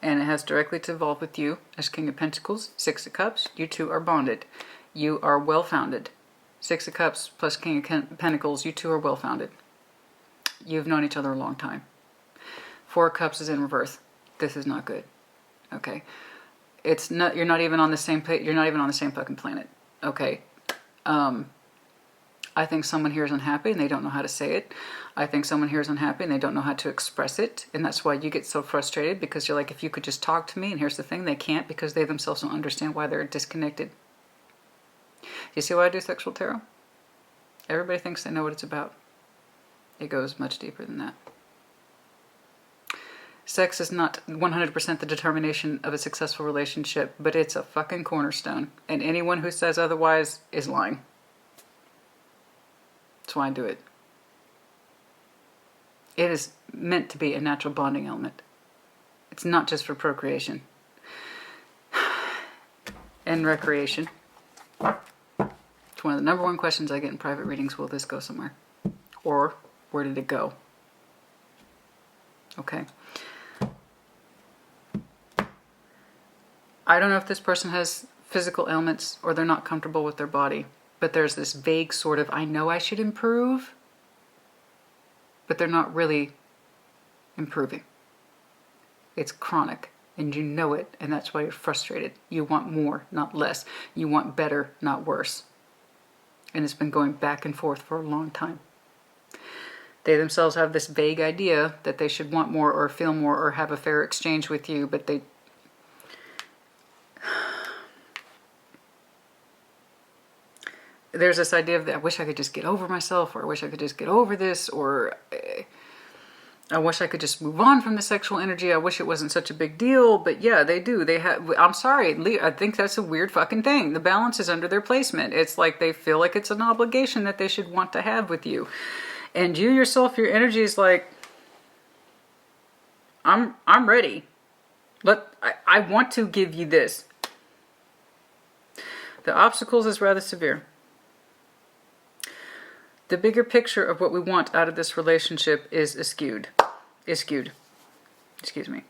And it has directly to involve with you as King of Pentacles, Six of Cups. You two are bonded. You are well-founded. Six of Cups plus King of Pentacles, you two are well-founded. You've known each other a long time. Four of Cups is in reverse. This is not good. Okay? It's not, you're not even on the same page, you're not even on the same fucking planet. Okay? I think someone here is unhappy and they don't know how to say it. I think someone here is unhappy and they don't know how to express it. And that's why you get so frustrated, because you're like, if you could just talk to me, and here's the thing, they can't because they themselves don't understand why they're disconnected. You see why I do sexual tarot? Everybody thinks they know what it's about. It goes much deeper than that. Sex is not 100% the determination of a successful relationship, but it's a fucking cornerstone. And anyone who says otherwise is lying. That's why I do it. It is meant to be a natural bonding element. It's not just for procreation and recreation. It's one of the number one questions I get in private readings. Will this go somewhere? Or where did it go? Okay. I don't know if this person has physical ailments or they're not comfortable with their body, but there's this vague sort of, I know I should improve, but they're not really improving. It's chronic and you know it, and that's why you're frustrated. You want more, not less. You want better, not worse. And it's been going back and forth for a long time. They themselves have this vague idea that they should want more or feel more or have a fair exchange with you, but they... There's this idea of that I wish I could just get over myself, or I wish I could just get over this, or I wish I could just move on from the sexual energy. I wish it wasn't such a big deal. But yeah, they do. They have. I'm sorry. I think that's a weird fucking thing. The balance is under their placement. It's like they feel like it's an obligation that they should want to have with you. And you yourself, your energy is like, I'm ready. I want to give you this. The obstacles is rather severe. The bigger picture of what we want out of this relationship is skewed. Excuse me.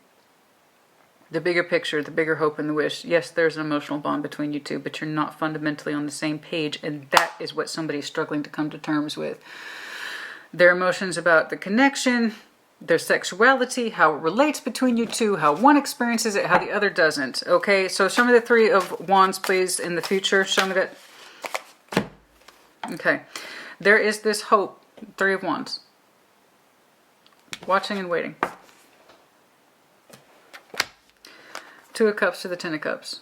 The bigger picture, the bigger hope and the wish. Yes, there's an emotional bond between you two, but you're not fundamentally on the same page, and that is what somebody's struggling to come to terms with. Their emotions about the connection, their sexuality, how it relates between you two, how one experiences it, how the other doesn't. Okay, so show me the Three of Wands, please, in the future. Show me that. Okay. There is this hope, Three of Wands. Watching and waiting. Two of Cups to the Ten of Cups.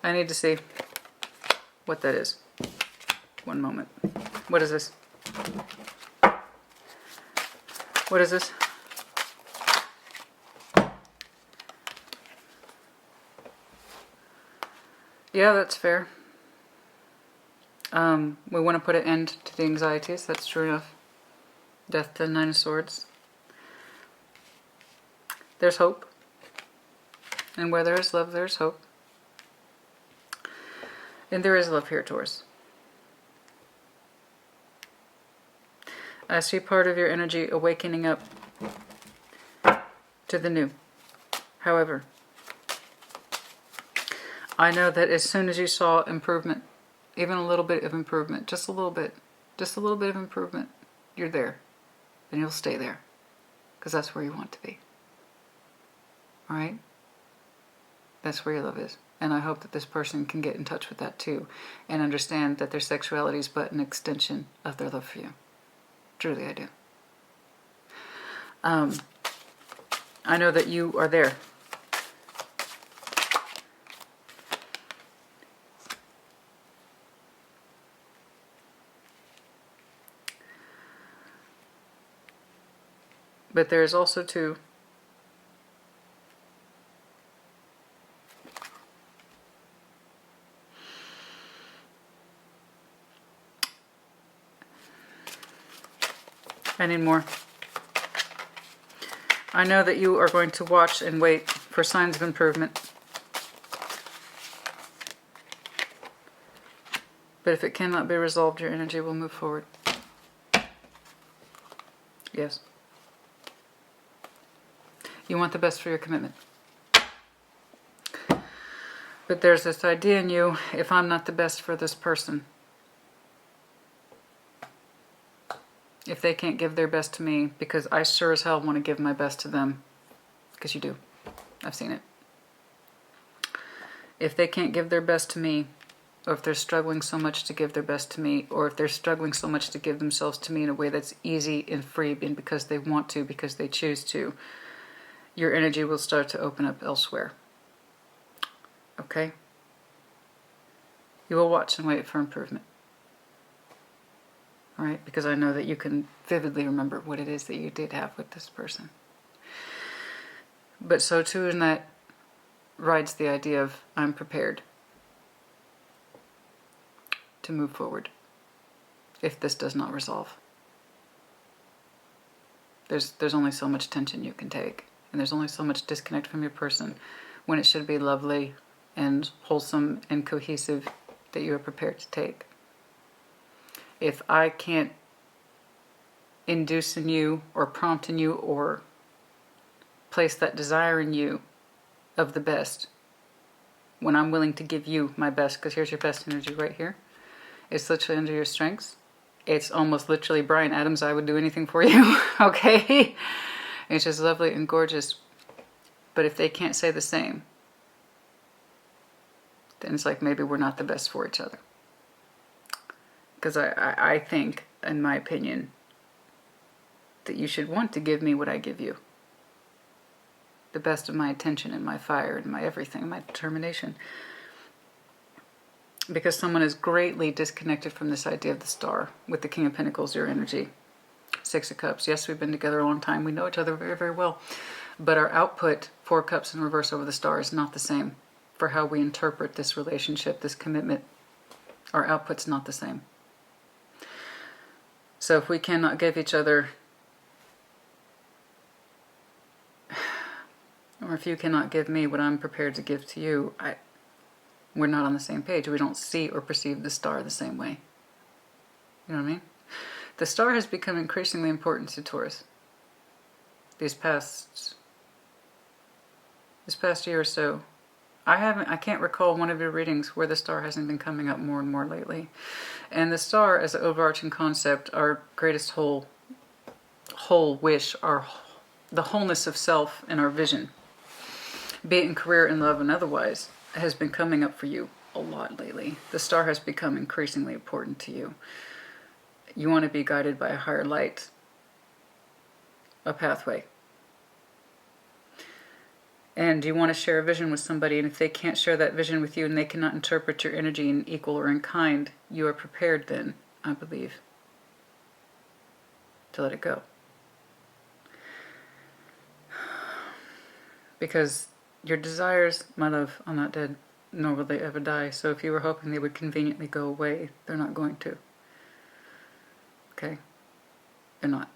I need to see what that is. One moment. What is this? What is this? Yeah, that's fair. We want to put an end to the anxieties. That's true enough. Death to the Nine of Swords. There's hope. And where there is love, there's hope. And there is love here, Taurus. I see part of your energy awakening up to the new. However, I know that as soon as you saw improvement, even a little bit of improvement, just a little bit of improvement, you're there. And you'll stay there. Because that's where you want to be. Alright? That's where your love is. And I hope that this person can get in touch with that too. And understand that their sexuality is but an extension of their love for you. Truly I do. I know that you are there. But there is also too I need more. I know that you are going to watch and wait for signs of improvement. But if it cannot be resolved, your energy will move forward. Yes. You want the best for your commitment. But there's this idea in you, if I'm not the best for this person, if they can't give their best to me, because I sure as hell want to give my best to them, because you do. I've seen it. If they can't give their best to me, or if they're struggling so much to give their best to me, or if they're struggling so much to give themselves to me in a way that's easy and free, and because they want to, because they choose to, your energy will start to open up elsewhere. Okay? You will watch and wait for improvement. All right? Because I know that you can vividly remember what it is that you did have with this person. But so too in that rides the idea of I'm prepared to move forward if this does not resolve. There's only so much tension you can take, and there's only so much disconnect from your person when it should be lovely and wholesome and cohesive that you are prepared to take. If I can't induce in you or prompt in you or place that desire in you of the best, when I'm willing to give you my best, because here's your best energy right here, it's literally under your strengths. It's almost literally Bryan Adams, I would do anything for you, okay? It's just lovely and gorgeous. But if they can't say the same, then it's like maybe we're not the best for each other. Because I think, in my opinion, that you should want to give me what I give you. The best of my attention and my fire and my everything, my determination. Because someone is greatly disconnected from this idea of the star with the King of Pentacles, your energy. Six of Cups. Yes, we've been together a long time. We know each other very, very well. But our output, Four of Cups in reverse over the star, is not the same for how we interpret this relationship, this commitment. Our output's not the same. So if we cannot give each other, or if you cannot give me what I'm prepared to give to you, we're not on the same page. We don't see or perceive the star the same way. You know what I mean? The star has become increasingly important to Taurus. This past year or so. I can't recall one of your readings where the star hasn't been coming up more and more lately. And the star as an overarching concept, our greatest whole wish, the wholeness of self and our vision, be it in career, in love, and otherwise, has been coming up for you a lot lately. The star has become increasingly important to you. You want to be guided by a higher light, a pathway. And you want to share a vision with somebody, and if they can't share that vision with you and they cannot interpret your energy in equal or in kind, you are prepared then, I believe, to let it go. Because your desires, my love, are not dead, nor will they ever die. So if you were hoping they would conveniently go away, they're not going to. Okay? They're not.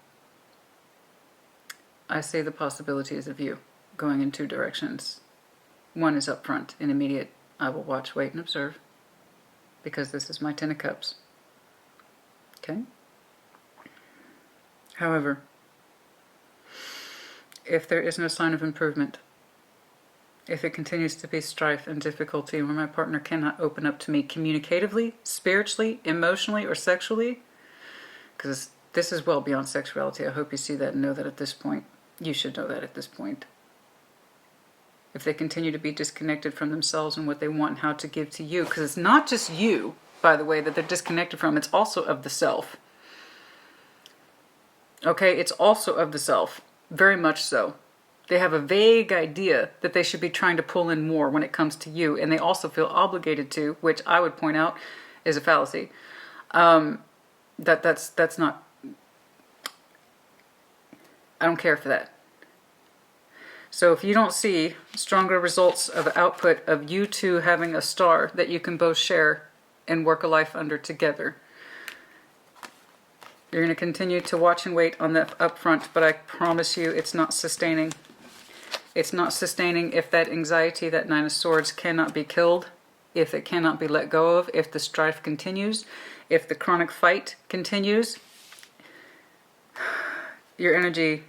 I see the possibilities of you going in two directions. One is upfront and immediate. I will watch, wait, and observe. Because this is my Ten of Cups. Okay? However, if there is no sign of improvement, if it continues to be strife and difficulty where my partner cannot open up to me communicatively, spiritually, emotionally, or sexually, because this is well beyond sexuality. I hope you see that and know that at this point. You should know that at this point. If they continue to be disconnected from themselves and what they want and how to give to you, because it's not just you, by the way, that they're disconnected from, it's also of the self. Okay, it's also of the self. Very much so. They have a vague idea that they should be trying to pull in more when it comes to you, and they also feel obligated to, which I would point out is a fallacy. That's not. I don't care for that. So if you don't see stronger results of output of you two having a star that you can both share and work a life under together, you're going to continue to watch and wait on that up front, but I promise you it's not sustaining. It's not sustaining if that anxiety, that Nine of Swords, cannot be killed, if it cannot be let go of, if the strife continues, if the chronic fight continues. Your energy,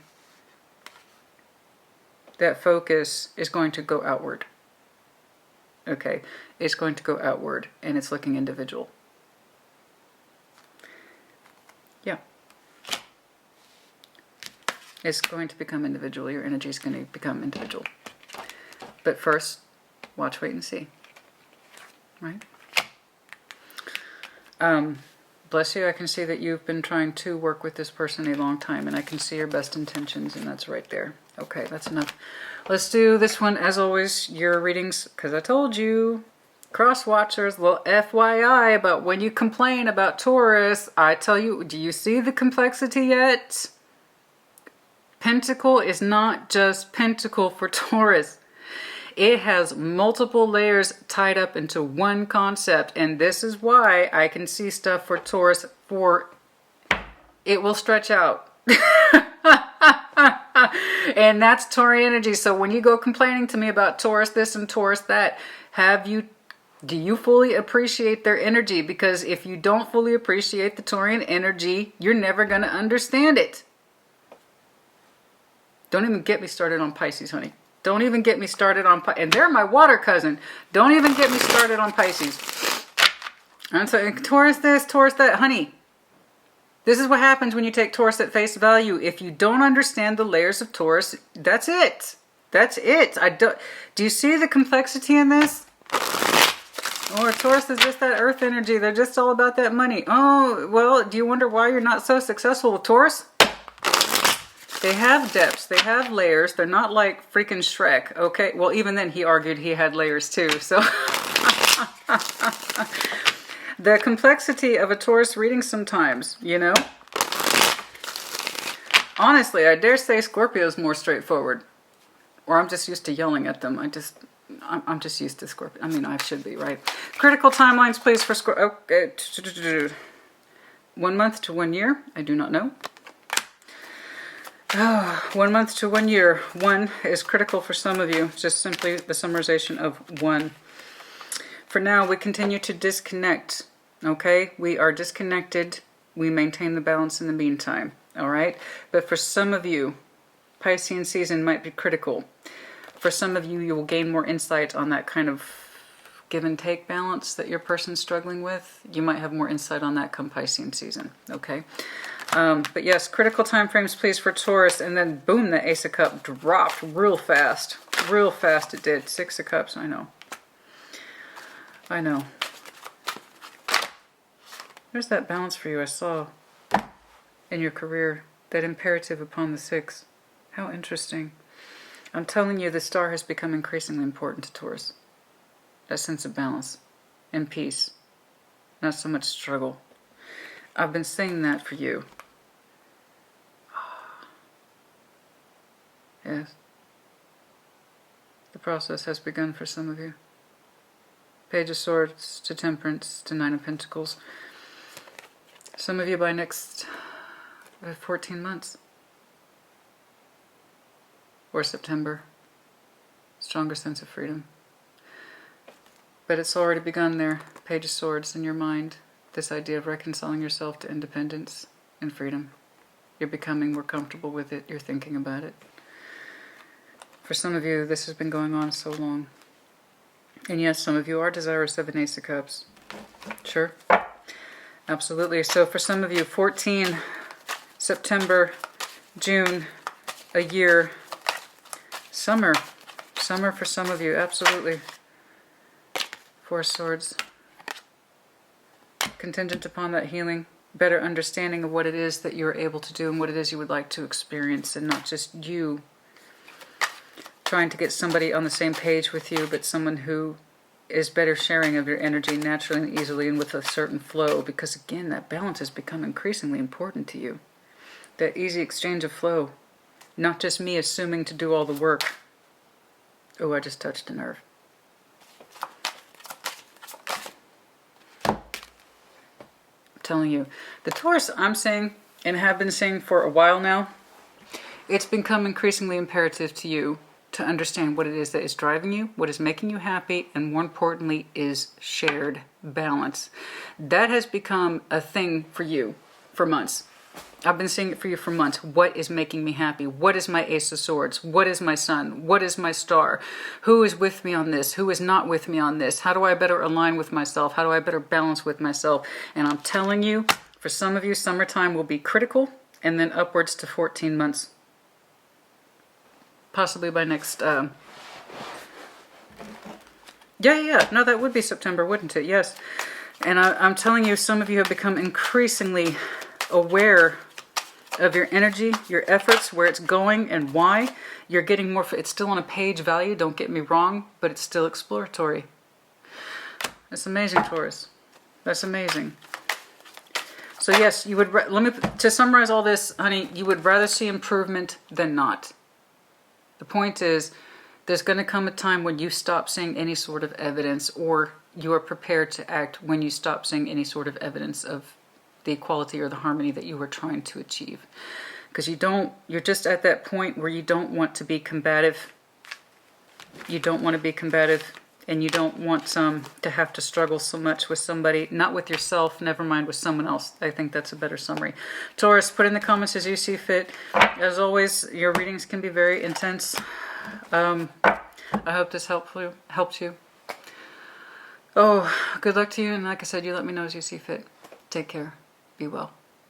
that focus is going to go outward. Okay, it's going to go outward and it's looking individual. Yeah. It's going to become individual. Your energy is going to become individual. But first, watch, wait, and see. Right? Bless you. I can see that you've been trying to work with this person a long time, and I can see your best intentions, and that's right there. Okay, that's enough. Let's do this one, as always, your readings, because I told you, cross-watchers, little FYI about when you complain about Taurus, I tell you, do you see the complexity yet? Pentacle is not just pentacle for Taurus. It has multiple layers tied up into one concept, and this is why I can see stuff for Taurus for it will stretch out. And that's Tauri energy. So when you go complaining to me about Taurus this and Taurus that, do you fully appreciate their energy? Because if you don't fully appreciate the Taurian energy, you're never going to understand it. Don't even get me started on Pisces, honey. Don't even get me started on Pisces. And they're my water cousin. Don't even get me started on Pisces. I'm saying Taurus this, Taurus that. Honey, this is what happens when you take Taurus at face value. If you don't understand the layers of Taurus, that's it. That's it. Do you see the complexity in this? Or Taurus is just that earth energy. They're just all about that money. Oh, well, do you wonder why you're not so successful with Taurus? They have depths, they have layers, they're not like freaking Shrek, okay? Well, even then he argued he had layers too, so. The complexity of a Taurus reading sometimes, you know? Honestly, I dare say Scorpio is more straightforward. Or I'm just used to yelling at them. I'm just used to Scorpio. I mean, I should be, right? Critical timelines, please, for Scorpio. Okay. 1 month to 1 year, I do not know. 1 month to 1 year. 1 is critical for some of you. Just simply the summarization of 1. For now, we continue to disconnect. Okay? We are disconnected. We maintain the balance in the meantime. All right? But for some of you, Piscean season might be critical. For some of you, you will gain more insight on that kind of give and take balance that your person's struggling with. You might have more insight on that come Piscean season. Okay? But yes, critical time frames, please, for Taurus. And then, boom, the Ace of Cups dropped real fast. Real fast it did. 6 of Cups, I know. I know. There's that balance for you I saw in your career. That imperative upon the 6. How interesting. I'm telling you, the star has become increasingly important to Taurus. That sense of balance and peace. Not so much struggle. I've been saying that for you. Yes. The process has begun for some of you. Page of Swords to Temperance to 9 of Pentacles. Some of you by next 14 months. Or September. Stronger sense of freedom. But it's already begun there. Page of Swords in your mind. This idea of reconciling yourself to independence and freedom. You're becoming more comfortable with it. You're thinking about it. For some of you, this has been going on so long. And yes, some of you are desirous of an Ace of Cups. Sure. Absolutely. So for some of you, 14, September, June, a year, summer. Summer for some of you, absolutely. 4 Swords. Contingent upon that healing, better understanding of what it is that you're able to do and what it is you would like to experience, and not just you trying to get somebody on the same page with you, but someone who is better sharing of your energy naturally and easily and with a certain flow, because again, that balance has become increasingly important to you. That easy exchange of flow. Not just me assuming to do all the work. Oh, I just touched a nerve. I'm telling you, the Taurus, I'm saying, and have been saying for a while now, it's become increasingly imperative to you to understand what it is that is driving you, what is making you happy, and more importantly is shared balance. That has become a thing for you for months. I've been seeing it for you for months. What is making me happy? What is my Ace of Swords? What is my Sun? What is my star? Who is with me on this? Who is not with me on this? How do I better align with myself? How do I better balance with myself? And I'm telling you, for some of you, summertime will be critical, and then upwards to 14 months. Possibly by next... Yeah. No, that would be September, wouldn't it? Yes. And I'm telling you, some of you have become increasingly aware of your energy, your efforts, where it's going and why. You're getting more, it's still on a page value, don't get me wrong, but it's still exploratory. That's amazing, Taurus. That's amazing. So yes, you would, to summarize all this, honey, you would rather see improvement than not. The point is, there's going to come a time when you stop seeing any sort of evidence, or you are prepared to act when you stop seeing any sort of evidence of the equality or the harmony that you were trying to achieve. Because you're just at that point where you don't want to be combative. You don't want to be combative, and you don't want to have to struggle so much with somebody, not with yourself, never mind with someone else. I think that's a better summary. Taurus, put in the comments as you see fit. As always, your readings can be very intense. I hope this helped you. Oh, good luck to you, and like I said, you let me know as you see fit. Take care. Be well.